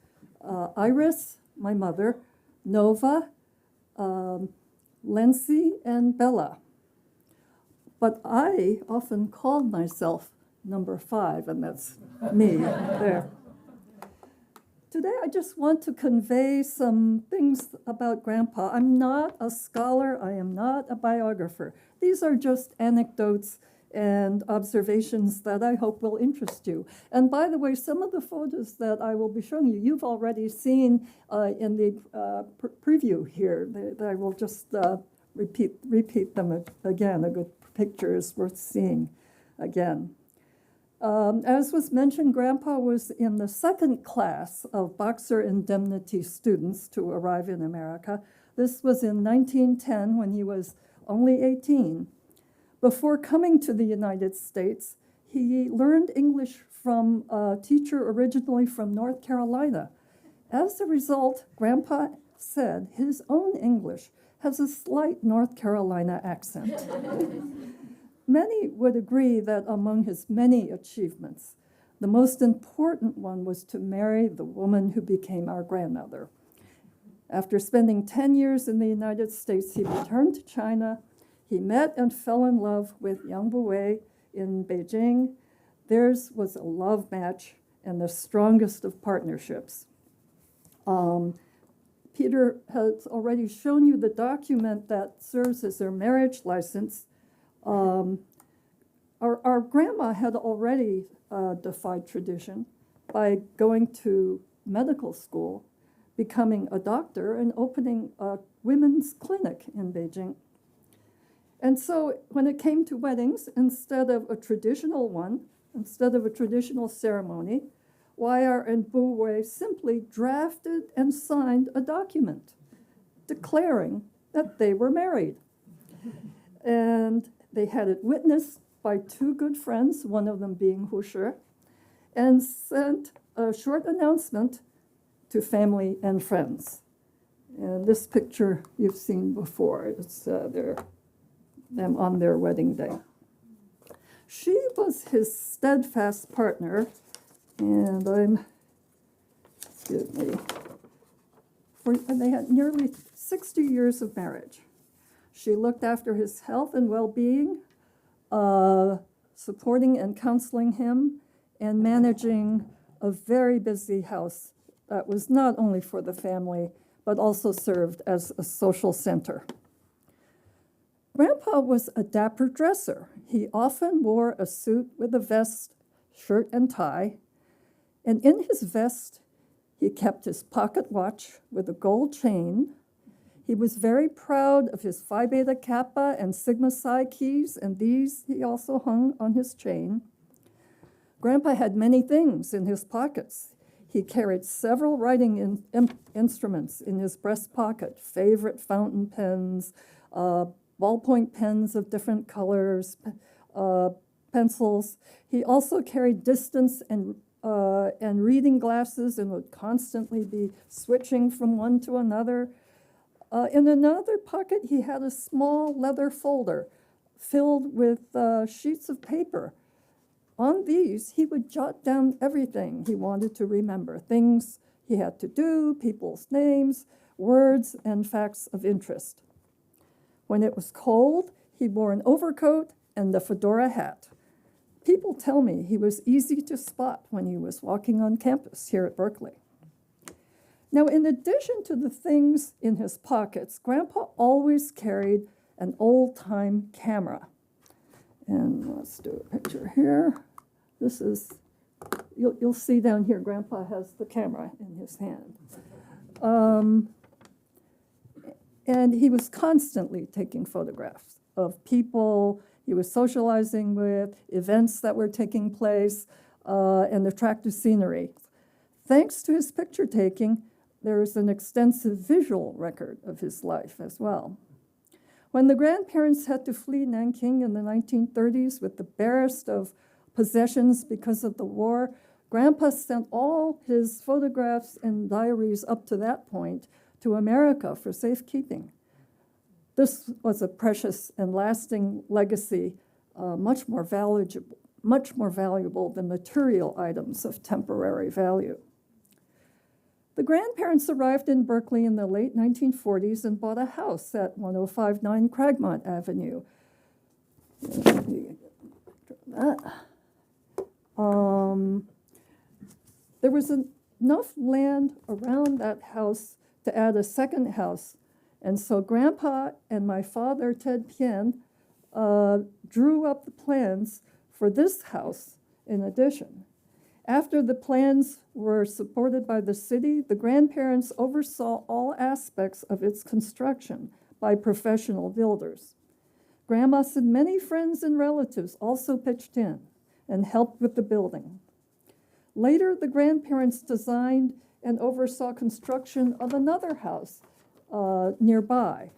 Iris, my mother, Nova, Lency, and Bella. But I often called myself number 5, and that's me there. Today, I just want to convey some things about Grandpa. I'm not a scholar. I am not a biographer. These are just anecdotes and observations that I hope will interest you. And by the way, some of the photos that I will be showing you, you've already seen in the preview here. I will just repeat them again. A good picture is worth seeing again. As was mentioned, Grandpa was in the 2nd class of Boxer Indemnity students to arrive in America. This was in 1910 when he was only 18. Before coming to the United States, he learned English from a teacher originally from North Carolina. As a result, Grandpa said his own English has a slight North Carolina accent. Many would agree that among his many achievements, the most important one was to marry the woman who became our grandmother. After spending 10 years in the United States, he returned to China. He met and fell in love with Yang Buwei in Beijing. Theirs was a love match and the strongest of partnerships. Peter has already shown you the document that serves as their marriage license. Our grandma had already defied tradition by going to medical school, becoming a doctor, and opening a women's clinic in Beijing. And so when it came to weddings, instead of a traditional ceremony, YR and Bu Wei simply drafted and signed a document declaring that they were married. And they had it witnessed by 2 good friends, one of them being Hu Shi, and sent a short announcement to family and friends. And this picture you've seen before. It's them on their wedding day. She was his steadfast partner, and they had nearly 60 years of marriage. She looked after his health and well-being, supporting and counseling him, and managing a very busy house that was not only for the family, but also served as a social center. Grandpa was a dapper dresser. He often wore a suit with a vest, shirt, and tie, And in his vest, he kept his pocket watch with a gold chain. He was very proud of his Phi Beta Kappa and Sigma Psi keys, and these he also hung on his chain. Grandpa had many things in his pockets. He carried several writing instruments in his breast pocket, favorite fountain pens, ballpoint pens of different colors, pencils. He also carried distance and reading glasses and would constantly be switching from one to another. In another pocket, he had a small leather folder filled with sheets of paper. On these, he would jot down everything he wanted to remember, things he had to do, people's names, words, and facts of interest. When it was cold, he wore an overcoat and a fedora hat. People tell me he was easy to spot when he was walking on campus here at Berkeley. Now, in addition to the things in his pockets, Grandpa always carried an old-time camera. And let's do a picture here. This is, you'll see down here, Grandpa has the camera in his hand. And he was constantly taking photographs of people he was socializing with, events that were taking place, and attractive scenery. Thanks to his picture taking, there is an extensive visual record of his life as well. When the grandparents had to flee Nanking in the 1930s with the barest of possessions because of the war, Grandpa sent all his photographs and diaries up to that point to America for safekeeping. This was a precious and lasting legacy, much more valuable than material items of temporary value. The grandparents arrived in Berkeley in the late 1940s and bought a house at 1059 Cragmont Avenue. There was enough land around that house to add a second house, and so Grandpa and my father, Ted Pien, drew up the plans for this house in addition. After the plans were supported by the city, the grandparents oversaw all aspects of its construction by professional builders. Grandma said many friends and relatives also pitched in and helped with the building. Later, the grandparents designed and oversaw construction of another house nearby.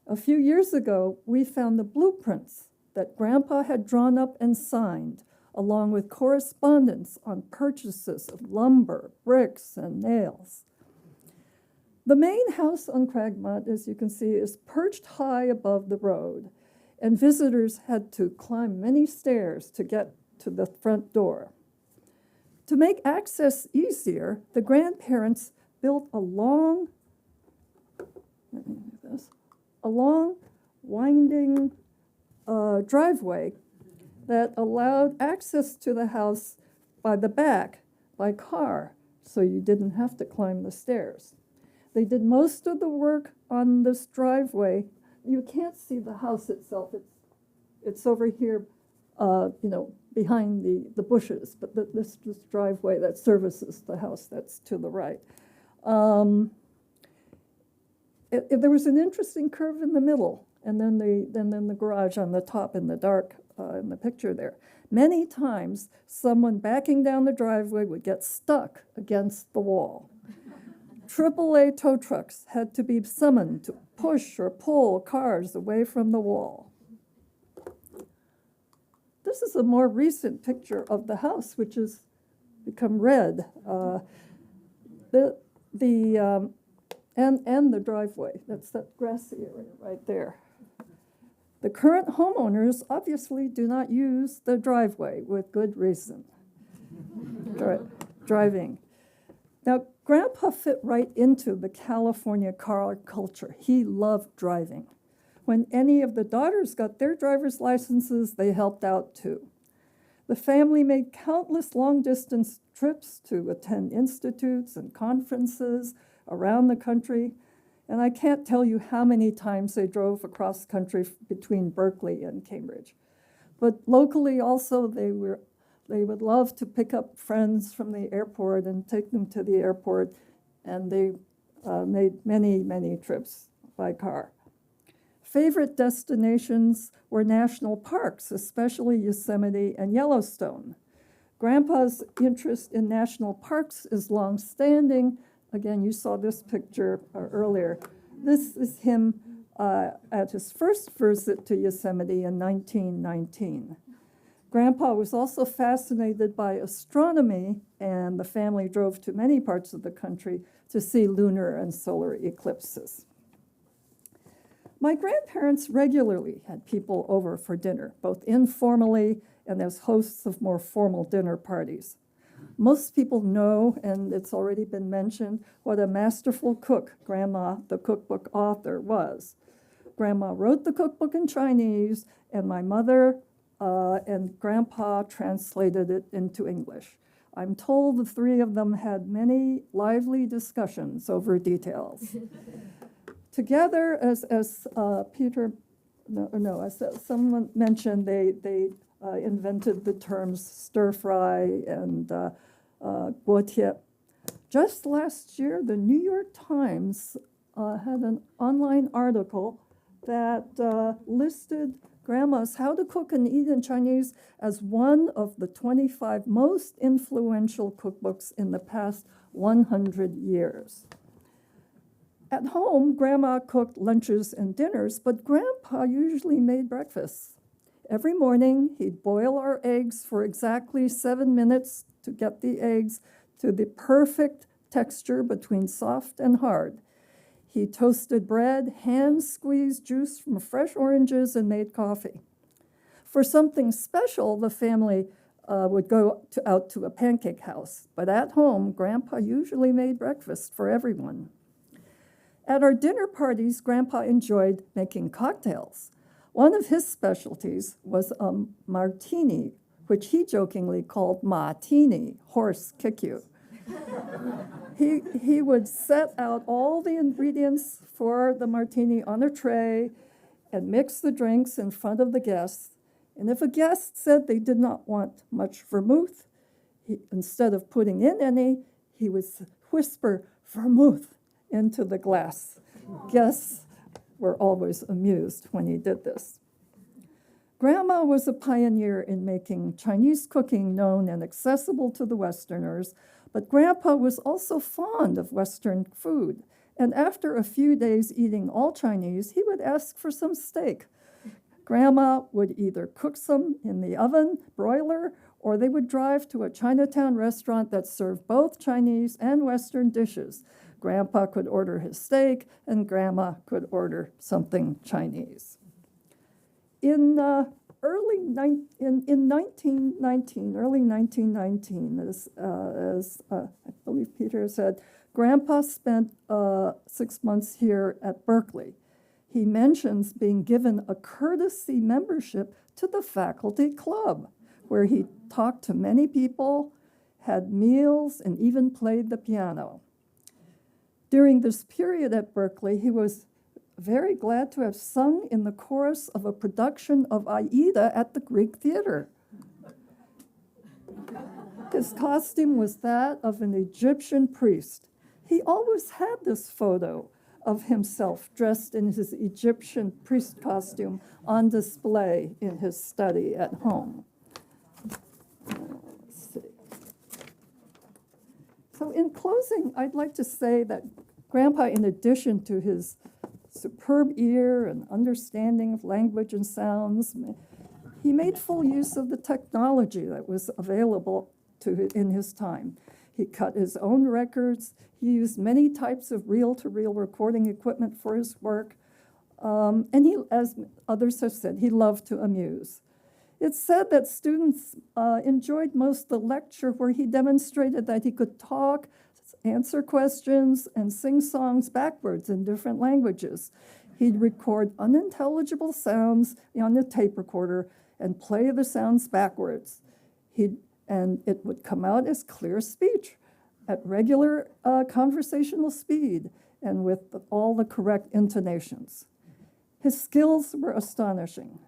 A few years ago, we found the blueprints that Grandpa had drawn up and signed, along with correspondence on purchases of lumber, bricks, and nails. The main house on Cragmont, as you can see, is perched high above the road, and visitors had to climb many stairs to get to the front door. To make access easier, the grandparents built a long, winding driveway that allowed access to the house by the back, by car, so you didn't have to climb the stairs. They did most of the work on this driveway. You can't see the house itself. It's over here, behind the bushes, but this driveway that services the house that's to the right. There was an interesting curve in the middle, and then the garage on the top in the dark in the picture there. Many times, someone backing down the driveway would get stuck against the wall. AAA tow trucks had to be summoned to push or pull cars away from the wall. This is a more recent picture of the house, which has become red. And the driveway. That's that grassy area right there. The current homeowners obviously do not use the driveway with good reason. Driving. Now, Grandpa fit right into the California car culture. He loved driving. When any of the daughters got their driver's licenses, they helped out too. The family made countless long-distance trips to attend institutes and conferences around the country, and I can't tell you how many times they drove across country between Berkeley and Cambridge. But locally also, they were They would love to pick up friends from the airport and take them to the airport, and they made many, many trips by car. Favorite destinations were national parks, especially Yosemite and Yellowstone. Grandpa's interest in national parks is long-standing. Again, you saw this picture earlier. This is him at his first visit to Yosemite in 1919. Grandpa was also fascinated by astronomy, and the family drove to many parts of the country to see lunar and solar eclipses. My grandparents regularly had people over for dinner, both informally and as hosts of more formal dinner parties. Most people know, and it's already been mentioned, what a masterful cook Grandma, the cookbook author, was. Grandma wrote the cookbook in Chinese, and my mother and Grandpa translated it into English. I'm told the three of them had many lively discussions over details. Together, as someone mentioned, they invented the terms stir fry and guotie. Just last year, the New York Times had an online article that listed Grandma's How to Cook and Eat in Chinese as one of the 25 most influential cookbooks in the past 100 years. At home, Grandma cooked lunches and dinners, but Grandpa usually made breakfasts. Every morning, he'd boil our eggs for exactly 7 minutes to get the eggs to the perfect texture between soft and hard. He toasted bread, hand-squeezed juice from fresh oranges, and made coffee. For something special, the family would go out to a pancake house. But at home, Grandpa usually made breakfast for everyone. At our dinner parties, Grandpa enjoyed making cocktails. One of his specialties was a martini, which he jokingly called ma-tini, horse kick you. He would set out all the ingredients for the martini on a tray and mix the drinks in front of the guests. And if a guest said they did not want much vermouth, instead of putting in any, he would whisper vermouth into the glass. Guests were always amused when he did this. Grandma was a pioneer in making Chinese cooking known and accessible to the Westerners, but Grandpa was also fond of Western food. And after a few days eating all Chinese, he would ask for some steak. Grandma would either cook some in the oven, broiler, or they would drive to a Chinatown restaurant that served both Chinese and Western dishes. Grandpa could order his steak, and Grandma could order something Chinese. In 1919, as I believe Peter said, Grandpa spent 6 months here at Berkeley. He mentions being given a courtesy membership to the faculty club, where he talked to many people, had meals, and even played the piano. During this period at Berkeley, he was very glad to have sung in the chorus of a production of Aida at the Greek Theater. His costume was that of an Egyptian priest. He always had this photo of himself dressed in his Egyptian priest costume on display in his study at home. Let's see. So in closing, I'd like to say that Grandpa, in addition to his superb ear and understanding of language and sounds, he made full use of the technology that was available in his time. He cut his own records. He used many types of reel-to-reel recording equipment for his work. And he, as others have said, he loved to amuse. It's said that students enjoyed most the lecture where he demonstrated that he could talk, answer questions, and sing songs backwards in different languages. He'd record unintelligible sounds on the tape recorder and play the sounds backwards. And it would come out as clear speech at regular conversational speed and with all the correct intonations. His skills were astonishing.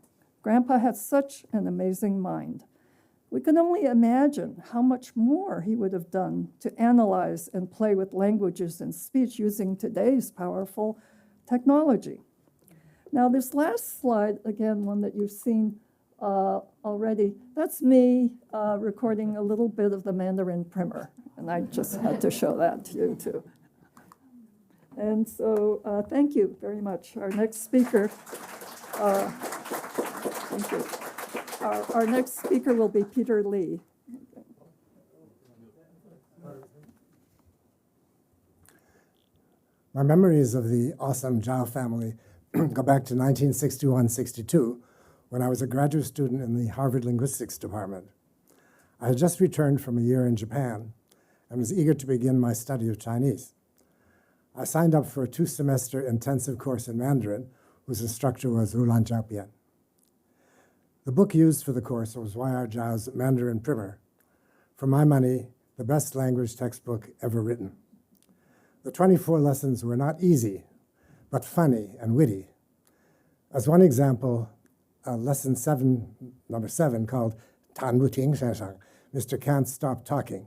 Grandpa had such an amazing mind. We can only imagine how much more he would have done to analyze and play with languages and speech using today's powerful technology. Now, this last slide, again, one that you've seen already, that's me recording a little bit of the Mandarin primer. And I just had to show that to you, too. And so thank you very much. Our next speaker, thank you. Our next speaker will be Peter Lee. My memories of the awesome Zhou family go back to 1961-62, when I was a graduate student in the Harvard Linguistics Department. I had just returned from a year in Japan and was eager to begin my study of Chinese. I signed up for a 2-semester intensive course in Mandarin, whose instructor was Rulan Zhaobian. The book used for the course was Y.R. Zhao's Mandarin Primer. For my money, the best language textbook ever written. The 24 lessons were not easy, but funny and witty. As one example, lesson 7, number 7, called Tan Bu Ting Shan Shang, Mr. Can't Stop Talking,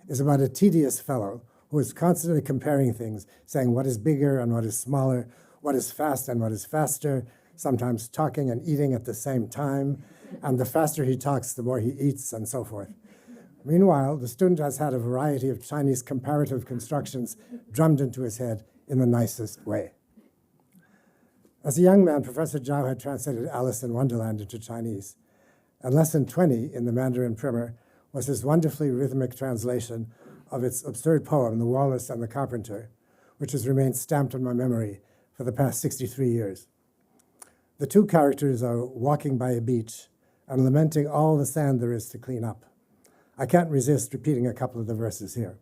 is about a tedious fellow who is constantly comparing things, saying what is bigger and what is smaller, what is fast and what is faster, sometimes talking and eating at the same time, and the faster he talks, the more he eats, and so forth. Meanwhile, the student has had a variety of Chinese comparative constructions drummed into his head in the nicest way. As a young man, Professor Zhao had translated Alice in Wonderland into Chinese, and lesson 20 in the Mandarin Primer was his wonderfully rhythmic translation of its absurd poem, The Walrus and the Carpenter, which has remained stamped in my memory for the past 63 years. The two characters are walking by a beach and lamenting all the sand there is to clean up. I can't resist repeating a couple of the verses here.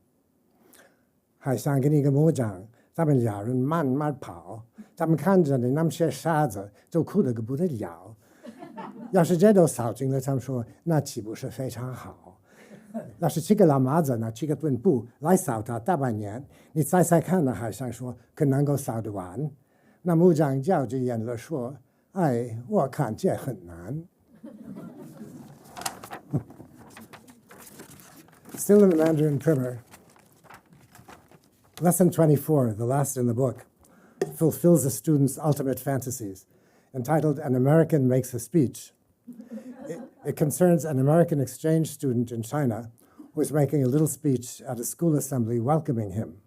海上跟一个木匠，他们俩人慢慢跑，他们看着那么些沙子，就哭得个不得了。要是这都扫净了，他们说那岂不是非常好？要是7个老妈子拿7个墩布来扫它大半年，你猜猜看那海上说可能够扫得完？那木匠掉着眼泪说：“哎，我看这很难。” Still in the Mandarin Primer, lesson 24, the last in the book, fulfills a student's ultimate fantasies, entitled An American Makes a Speech. It concerns an American exchange student in China who is making a little speech at a school assembly welcoming him.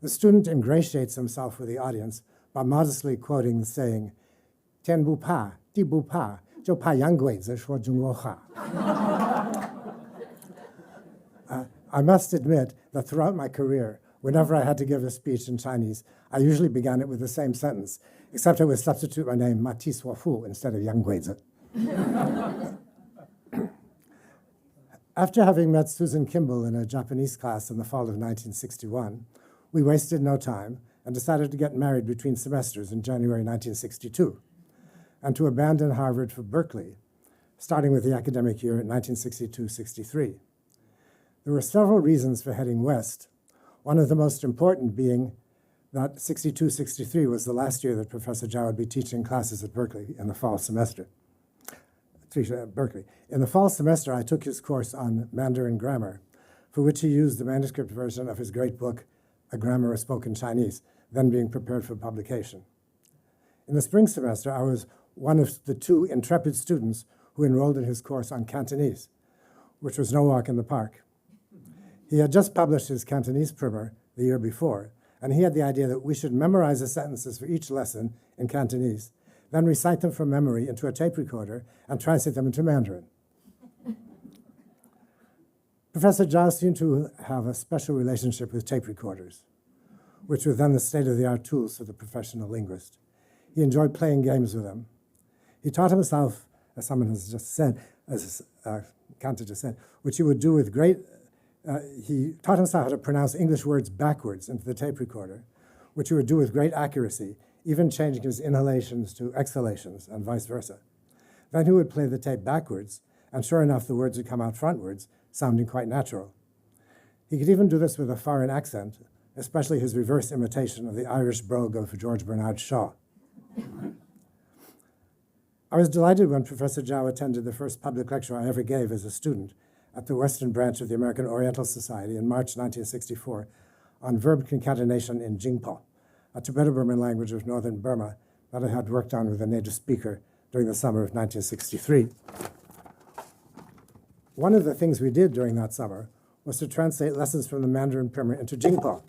The student ingratiates himself with the audience by modestly quoting the saying, 天不怕地不怕就怕洋鬼子说中国话. I must admit that throughout my career, whenever I had to give a speech in Chinese, I usually began it with the same sentence, except I would substitute my name, Ma Ti Suo Fu, instead of Yang Guizi. After having met Susan Kimball in a Japanese class in the fall of 1961, we wasted no time and decided to get married between semesters in January 1962, and to abandon Harvard for Berkeley, starting with the academic year in 1962-63. There were several reasons for heading west, one of the most important being that 62-63 was the last year that Professor Zhao would be teaching classes at Berkeley in the fall semester. Berkeley. In the fall semester, I took his course on Mandarin grammar, for which he used the manuscript version of his great book, A Grammar of Spoken Chinese, then being prepared for publication. In the spring semester, I was one of the 2 intrepid students who enrolled in his course on Cantonese, which was no walk in the park. He had just published his Cantonese primer the year before, and he had the idea that we should memorize the sentences for each lesson in Cantonese, then recite them from memory into a tape recorder and translate them into Mandarin. Professor Zhao seemed to have a special relationship with tape recorders, which were then the state-of-the-art tools for the professional linguist. He enjoyed playing games with them. He taught himself, as someone has just said, as Kanta just said, which he would do with great he taught himself how to pronounce English words backwards into the tape recorder, which he would do with great accuracy, even changing his inhalations to exhalations and vice versa. Then he would play the tape backwards, and sure enough, the words would come out frontwards, sounding quite natural. He could even do this with a foreign accent, especially his reverse imitation of the Irish brogue of George Bernard Shaw. I was delighted when Professor Zhou attended the first public lecture I ever gave as a student at the Western branch of the American Oriental Society in March 1964 on verb concatenation in Jingpo, a Tibeto-Burman language of northern Burma that I had worked on with a native speaker during the summer of 1963. One of the things we did during that summer was to translate lessons from the Mandarin primer into Jingpo.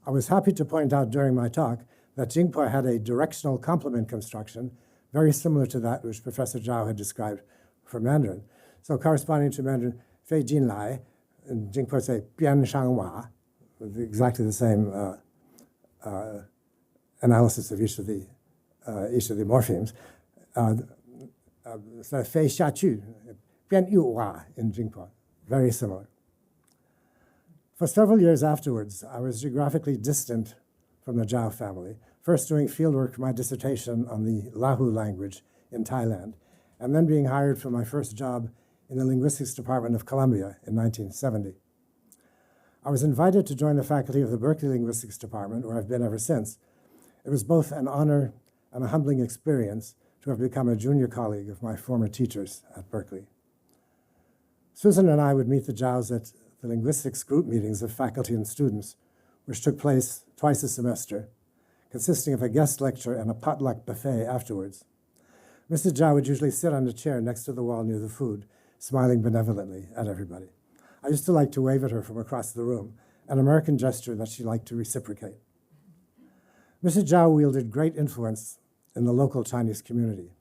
I was happy to point out during my talk that Jingpo had a directional complement construction very similar to that which Professor Zhou had described for Mandarin. So corresponding to Mandarin, fei jin lai, and Jingpo say bian shang wa, with exactly the same analysis of each of the morphemes. So fei xia chu, bian yu wa in Jingpo, very similar. For several years afterwards, I was geographically distant from the Zhou family, first doing fieldwork for my dissertation on the Lahu language in Thailand, and then being hired for my first job in the Linguistics Department of Columbia in 1970. I was invited to join the faculty of the Berkeley Linguistics Department, where I've been ever since. It was both an honor and a humbling experience to have become a junior colleague of my former teachers at Berkeley. Susan and I would meet the Zhous at the linguistics group meetings of faculty and students, which took place twice a semester, consisting of a guest lecture and a potluck buffet afterwards. Mrs. Zhou would usually sit on a chair next to the wall near the food, smiling benevolently at everybody. I used to like to wave at her from across the room, an American gesture that she liked to reciprocate. Mrs. Zhou wielded great influence in the local Chinese community.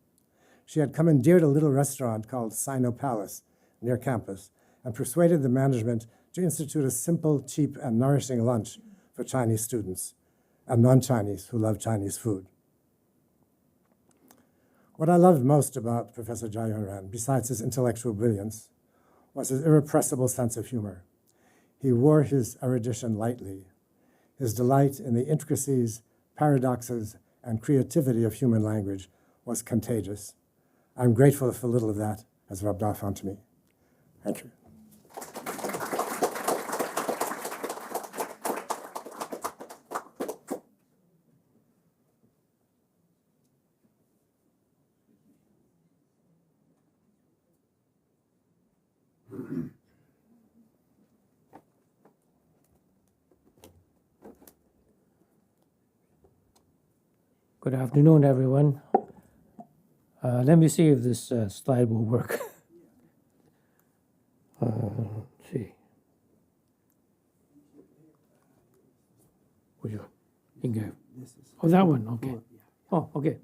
She had commandeered a little restaurant called Sino Palace near campus and persuaded the management to institute a simple, cheap, and nourishing lunch for Chinese students and non-Chinese who love Chinese food. What I loved most about Professor Yuen Ren, besides his intellectual brilliance, was his irrepressible sense of humor. He wore his erudition lightly. His delight in the intricacies, paradoxes, and creativity of human language was contagious. I'm grateful if a little of that has rubbed off onto me. Thank you. Good afternoon, everyone. Let me see if this slide will work. Let's see. Which one? Oh, that one. Okay. Oh, okay.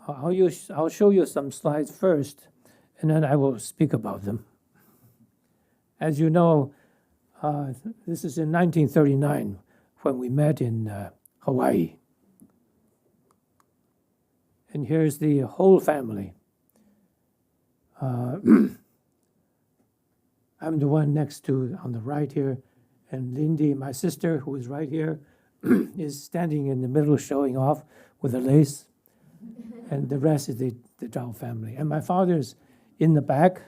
I'll show you some slides first, and then I will speak about them. As you know, this is in 1939 when we met in Hawaii. And here's the whole family. I'm the one next to, on the right here, and Lindy, my sister, who is right here, is standing in the middle showing off with a lace, and the rest is the Zhou family. And my father's in the back,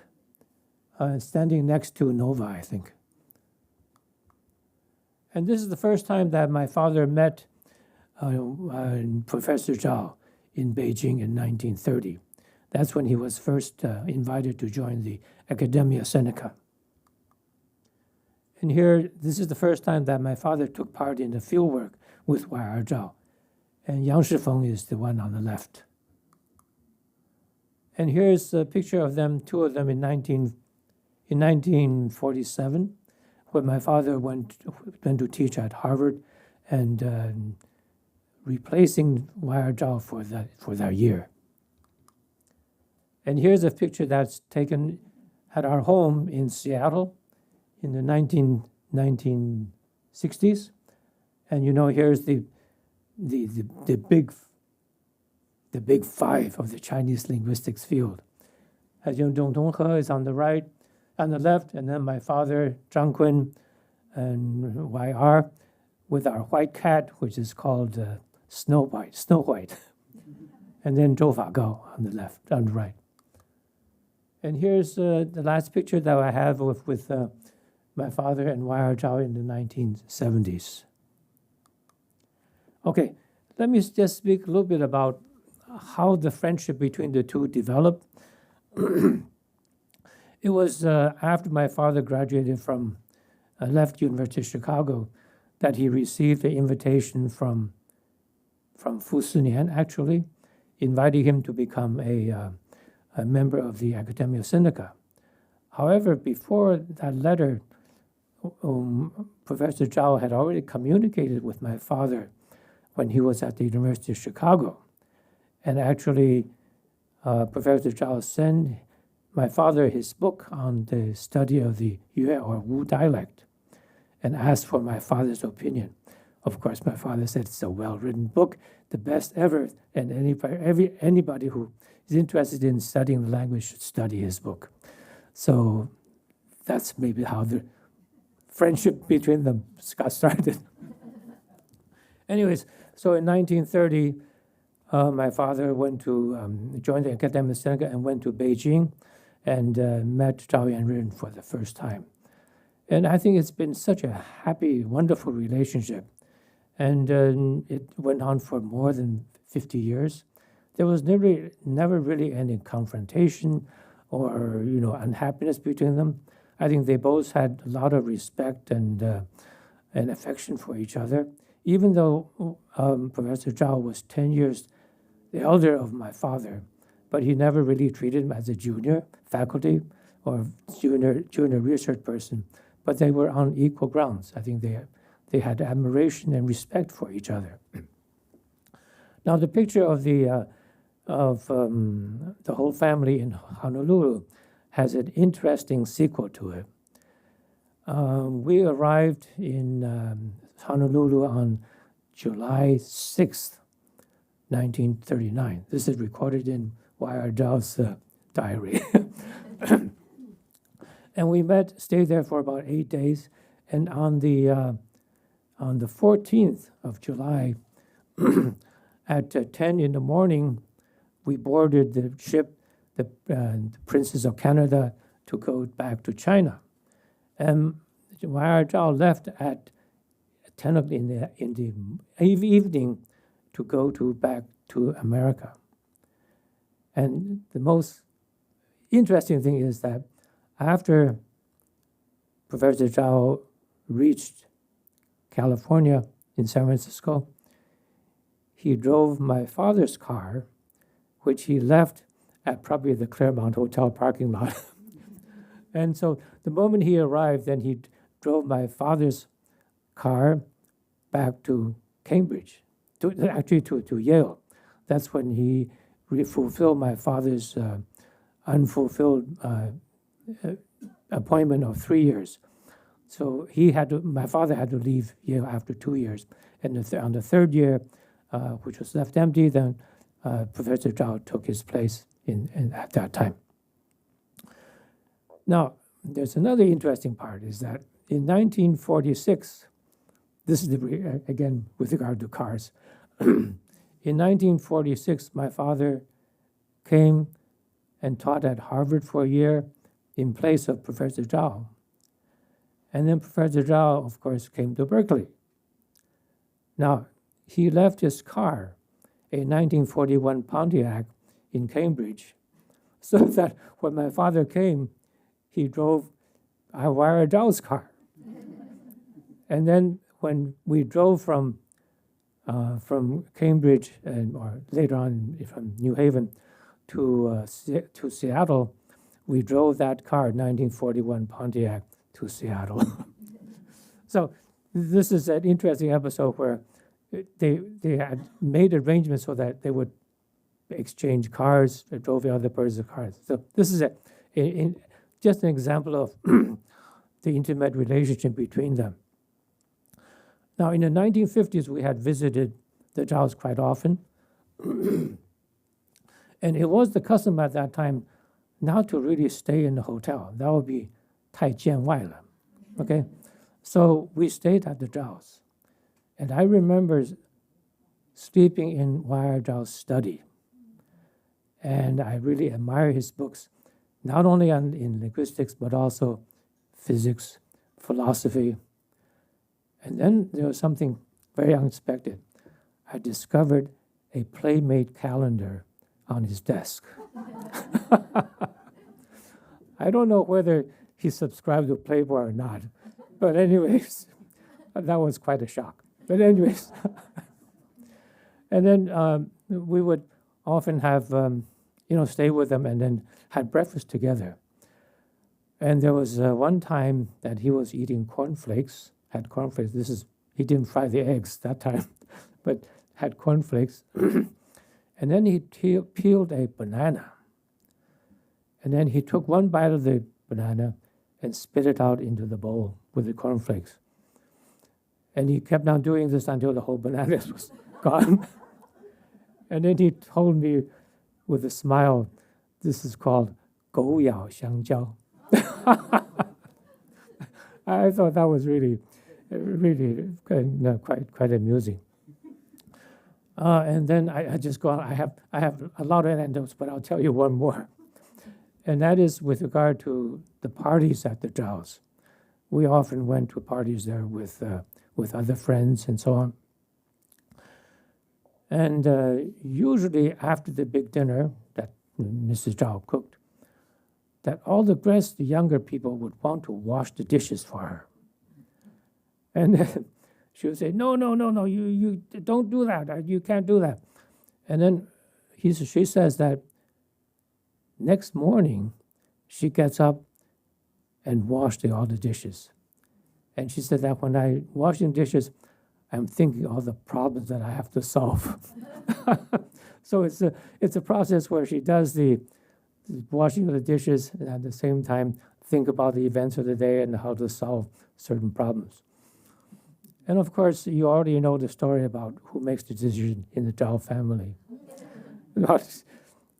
standing next to Nova, I think. And this is the first time that my father met Professor Zhou in Beijing in 1930. That's when he was first invited to join the Academia Sinica. And here, this is the first time that my father took part in the fieldwork with Y.R. Zhao. And Yang Shifeng is the one on the left. And here's a picture of them, two of them in 1947, when my father went to teach at Harvard and replacing Y.R. Zhao for that year. And here's a picture that's taken at our home in Seattle in the 1960s. And you know, here's the big five of the Chinese linguistics field. Yuen Dongtonghe is on the right, on the left, and then my father, Zhang Kun, and Y.R., with our white cat, which is called Snow White, and then Zhou Fagao on the left, on the right. And here's the last picture that I have with my father and Y.R. Zhao in the 1970s. Okay, let me just speak a little bit about how the friendship between the two developed. It was after my father graduated from, left University of Chicago, that he received an invitation from Fu Sinian, actually, inviting him to become a member of the Academia Sinica. However, before that letter, Professor Zhou had already communicated with my father when he was at the University of Chicago. And actually, Professor Zhou sent my father his book on the study of the Yue or Wu dialect and asked for my father's opinion. Of course, my father said it's a well-written book, the best ever, and anybody who is interested in studying the language should study his book. So that's maybe how the friendship between them got started. Anyways, so in 1930, my father went to join the Academic Sinica and went to Beijing and met Zhou Yuen Ren for the first time. And I think it's been such a happy, wonderful relationship. And it went on for more than 50 years. There was never really any confrontation or unhappiness between them. I think they both had a lot of respect and affection for each other. Even though Professor Zhou was 10 years the elder of my father, but he never really treated him as a junior faculty or junior research person. But they were on equal grounds. I think they had admiration and respect for each other. Now, the picture of the whole family in Honolulu has an interesting sequel to it. We arrived in Honolulu on July 6th, 1939. This is recorded in Y.R. Zhao's diary. And we stayed there for about 8 days. And on the 14th of July, at 10 in the morning, we boarded the ship, the Princess of Canada, to go back to China. And Y.R. Zhao left at 10 in the evening to go back to America. And the most interesting thing is that after Professor Zhao reached California in San Francisco, he drove my father's car, which he left at probably the Claremont Hotel parking lot. And so the moment he arrived, then he drove my father's car back to Cambridge, to Yale. That's when he fulfilled my father's unfulfilled appointment of 3 years. So my father had to leave Yale after 2 years. And on the third year, which was left empty, then Professor Zhao took his place at that time. Now, there's another interesting part, is that in 1946, this is again with regard to cars. In 1946, my father came and taught at Harvard for a year in place of Professor Zhao. And then Professor Zhao, of course, came to Berkeley. Now, he left his car, a 1941 Pontiac in Cambridge, so that when my father came, he drove Y.R. Zhao's car. And then when we drove from Cambridge or later on from New Haven to Seattle, we drove that car, 1941 Pontiac, to Seattle. So this is an interesting episode where they had made arrangements so that they would exchange cars, they drove the other person's cars. So this is just an example of the intimate relationship between them. Now, in the 1950s, we had visited the Zhaos quite often. And it was the custom at that time not to really stay in the hotel. That would be 太见外了, okay? So we stayed at the Zhaos. And I remember sleeping in Y.R. Zhao's study. And I really admire his books, not only in linguistics, but also physics, philosophy. And then there was something very unexpected. I discovered a Playmate calendar on his desk. I don't know whether he subscribed to Playboy or not, but anyways, that was quite a shock. But anyways, and then we would often have, stay with them and then had breakfast together. And there was one time that he was eating cornflakes, had cornflakes. He didn't fry the eggs that time, but had cornflakes. And then he peeled a banana. And then he took one bite of the banana and spit it out into the bowl with the cornflakes. And he kept on doing this until the whole banana was gone. And then he told me with a smile, this is called 狗咬香蕉. I thought that was really quite amusing. And then I just go on. I have a lot of anecdotes, but I'll tell you one more. And that is with regard to the parties at the Zhou's. We often went to parties there with other friends and so on. And usually after the big dinner that Mrs. Zhou cooked, that all the rest, the younger people, would want to wash the dishes for her. And then she would say, no, you don't do that. You can't do that. And then she says that next morning, she gets up and washed all the dishes. And she said that when I washing dishes, I'm thinking all the problems that I have to solve. So it's a process where she does the washing of the dishes and at the same time think about the events of the day and how to solve certain problems. And of course, you already know the story about who makes the decision in the Zhou family.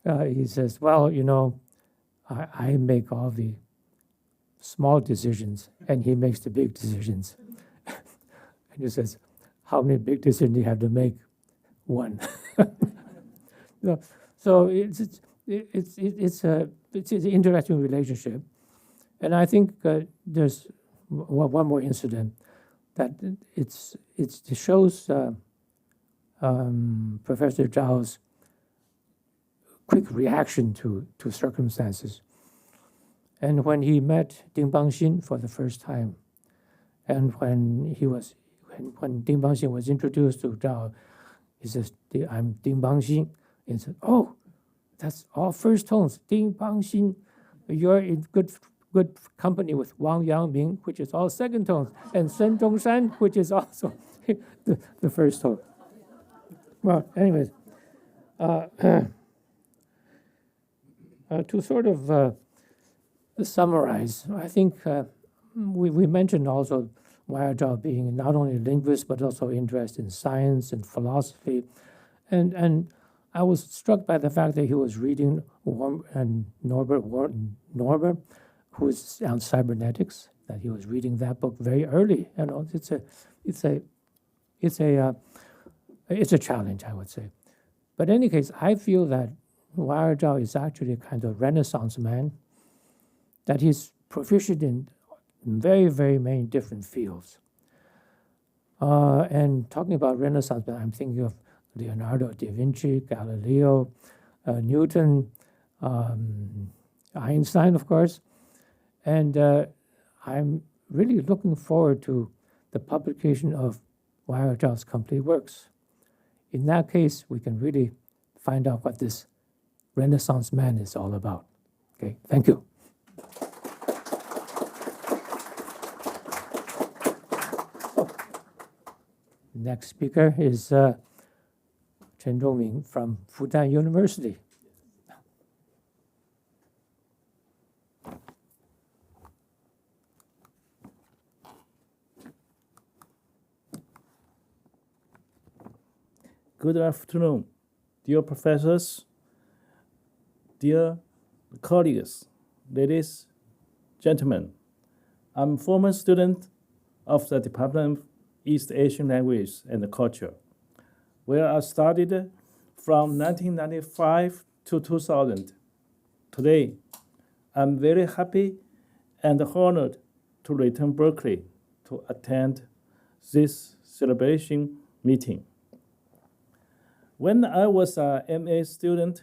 He says, well, I make all the small decisions and he makes the big decisions. And he says, how many big decisions do you have to make? One. So it's an interesting relationship. And I think there's one more incident that it shows Professor Zhao's quick reaction to circumstances. And when he met Ding Bangxin for the first time, and when Ding Bangxin was introduced to Zhao, he says, I'm Ding Bangxin. And he said, oh, that's all first tones. Ding Bangxin, you're in good company with Wang Yangming, which is all second tones, and Shen Zhongshan, which is also the first tone. Well, anyways, to sort of summarize, I think we mentioned also Wai Zhao being not only a linguist, but also interested in science and philosophy. And I was struck by the fact that he was reading Norbert, who is on cybernetics, that he was reading that book very early. It's a challenge, I would say. But in any case, I feel that Wai Zhao is actually a kind of Renaissance man, that he's proficient in very, very many different fields. And talking about Renaissance, I'm thinking of Leonardo da Vinci, Galileo, Newton, Einstein, of course. And I'm really looking forward to the publication of Wai Zhao's complete works. In that case, we can really find out what this Renaissance man is all about. Okay, thank you. Next speaker is Chen Zhongming from Fudan University. Good afternoon, dear professors, dear colleagues, ladies, gentlemen. I'm a former student of the Department of East Asian Languages and Culture, where I studied from 1995 to 2000. Today, I'm very happy and honored to return Berkeley to attend this celebration meeting. When I was a MA student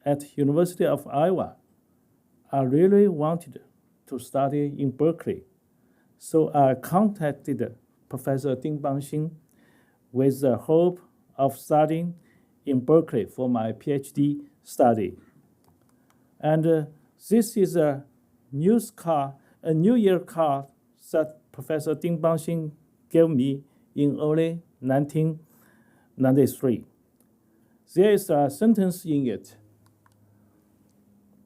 at University of Iowa, I really wanted to study in Berkeley. So I contacted Professor Ding Bangxin with the hope of studying in Berkeley for my PhD study. And this is a New Year card that Professor Ding Bangxin gave me in early 1993. There is a sentence in it.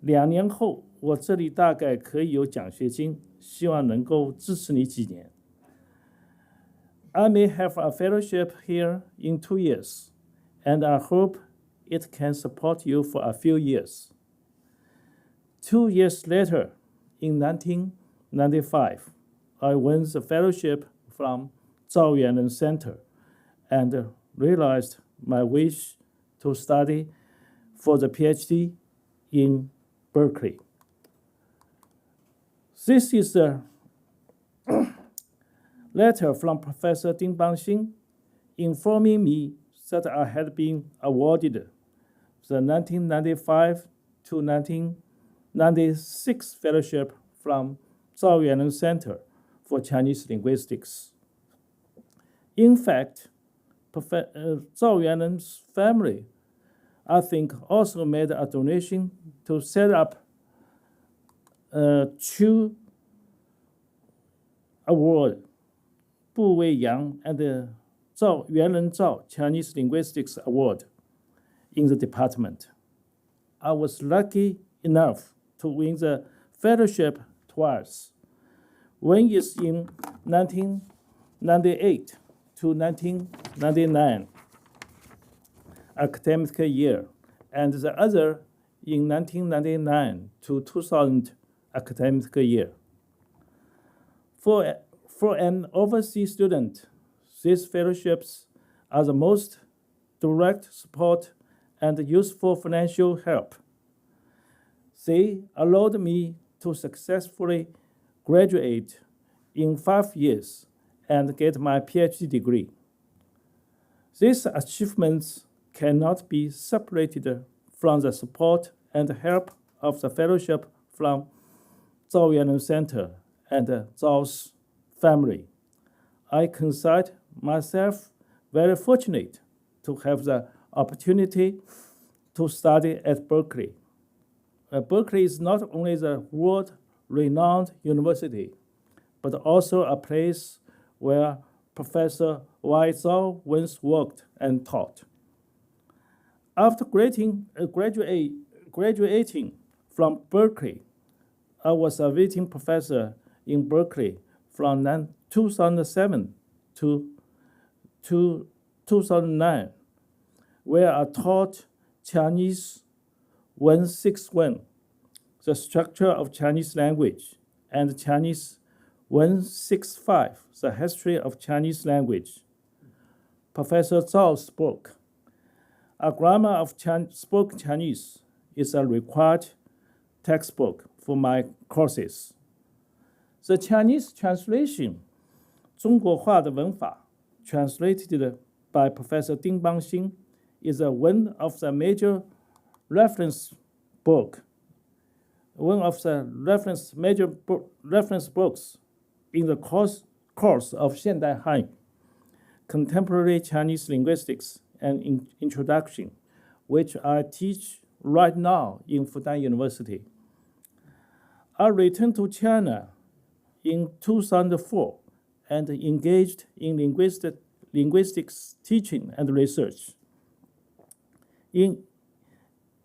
2年后，我这里大概可以有奖学金，希望能够支持你几年。I may have a fellowship here in 2 years, and I hope it can support you for a few years. 2 years later, in 1995, I won the fellowship from Zhou Yuen Ren Center and realized my wish to study for the PhD in Berkeley. This is a letter from Professor Ding Bangxin informing me that I had been awarded the 1995 to 1996 fellowship from Zhou Yuen Ren Center for Chinese Linguistics. In fact, Zhou Yuen Ren's family, I think, also made a donation to set up 2 awards, Bu Wei Yang and the Yuen Ren Chao Chinese Linguistics Award in the department. I was lucky enough to win the fellowship twice. One is in 1998 to 1999 academic year, and the other in 1999 to 2000 academic year. For an overseas student, these fellowships are the most direct support and useful financial help. They allowed me to successfully graduate in 5 years and get my PhD degree. These achievements cannot be separated from the support and help of the fellowship from Zhou Yuen Ren Center and Zhou's family. I consider myself very fortunate to have the opportunity to study at Berkeley. Berkeley is not only the world-renowned university, but also a place where Professor Zhou once worked and taught. After graduating from Berkeley, I was a visiting professor in Berkeley from 2007 to 2009, where I taught Chinese 161, the structure of Chinese language, and Chinese 165, the history of Chinese language. Professor Zhou's book, A Grammar of Spoken Chinese, is a required textbook for my courses. The Chinese translation, 中国话的文法, translated by Professor Ding Bangxin, is one of the major reference books in the course of 现代汉语, Contemporary Chinese Linguistics and Introduction, which I teach right now in Fudan University. I returned to China in 2004 and engaged in linguistics teaching and research. In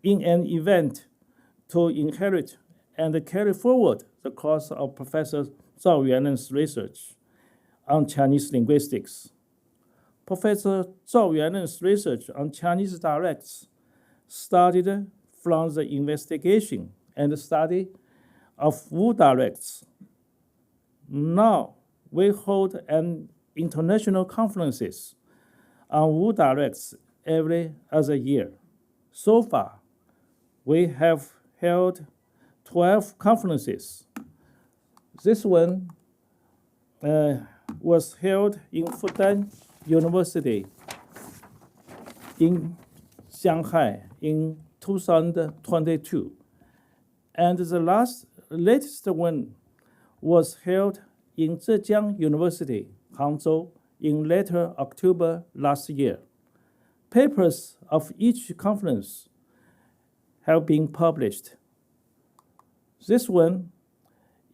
an event to inherit and carry forward the course of Professor Zhou Yuen Ren's research on Chinese linguistics. Professor Zhou Yuen Ren's research on Chinese dialects started from the investigation and study of Wu dialects. Now we hold an international conferences on Wu dialects every other year. So far, we have held 12 conferences. This one was held in Fudan University in Shanghai in 2022. And the latest one was held in Zhejiang University, Hangzhou, in later October last year. Papers of each conference have been published. This one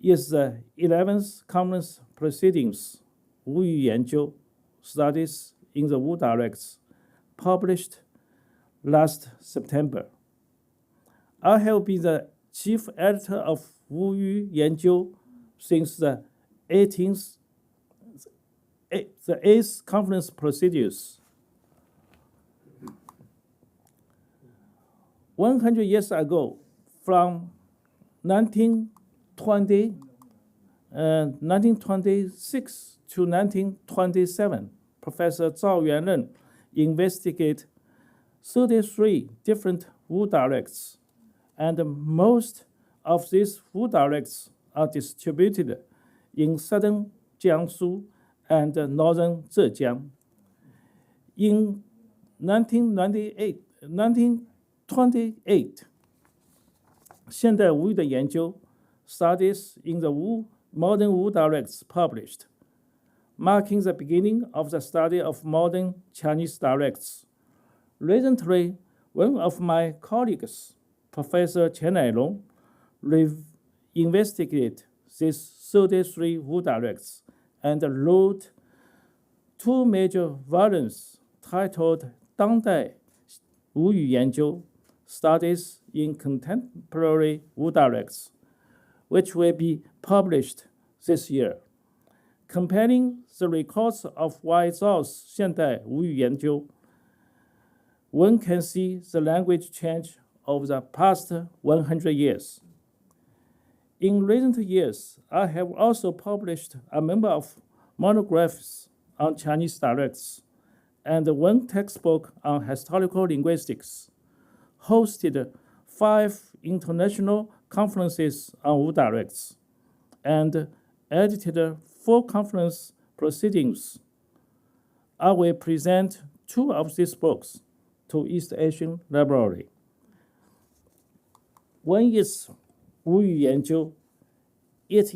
is the 11th conference proceedings, 吴语研究 Studies in the Wu Dialects, published last September. I have been the chief editor of Wu Yu Yanjiu since the 8th conference procedures. 100 years ago, from 1926 to 1927, Professor Zhou Yuen Ren investigated 33 different Wu dialects, and most of these Wu dialects are distributed in southern Jiangsu and northern Zhejiang. In 1928, 现代吴语的研究 Studies in the Modern Wu Dialects published, marking the beginning of the study of modern Chinese dialects. Recently, one of my colleagues, Professor Chen Ailong, investigated these 33 Wu dialects and wrote 2 major volumes titled 当代吴语研究 Studies in Contemporary Wu Dialects, which will be published this year. Comparing the records of Wai Zhao's 现代吴语研究, one can see the language change over the past 100 years. In recent years, I have also published a number of monographs on Chinese dialects and 1 textbook on historical linguistics, hosted 5 international conferences on Wu dialects, and edited 4 conference proceedings. I will present 2 of these books to East Asian Library. One is 吴语研究. It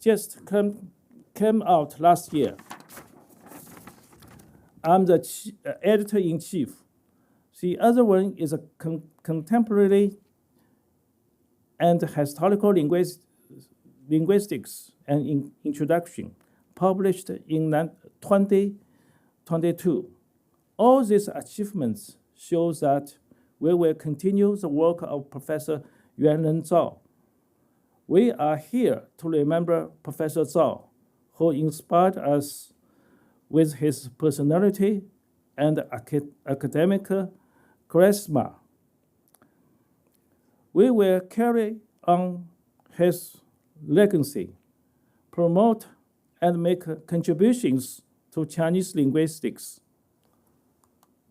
just came out last year. I'm the editor-in-chief. The other one is a contemporary and historical linguistics and introduction, published in 2022. All these achievements show that we will continue the work of Professor Yuen Ren Chao. We are here to remember Professor Zhou, who inspired us with his personality and academic charisma. We will carry on his legacy, promote and make contributions to Chinese linguistics.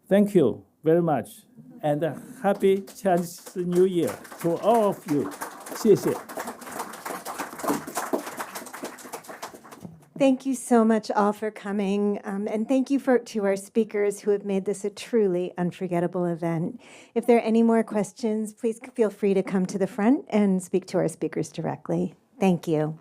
Thank you very much, and happy Chinese New Year to all of you. 谢谢. Thank you so much all for coming, and thank you to our speakers who have made this a truly unforgettable event. If there are any more questions, please feel free to come to the front and speak to our speakers directly. Thank you.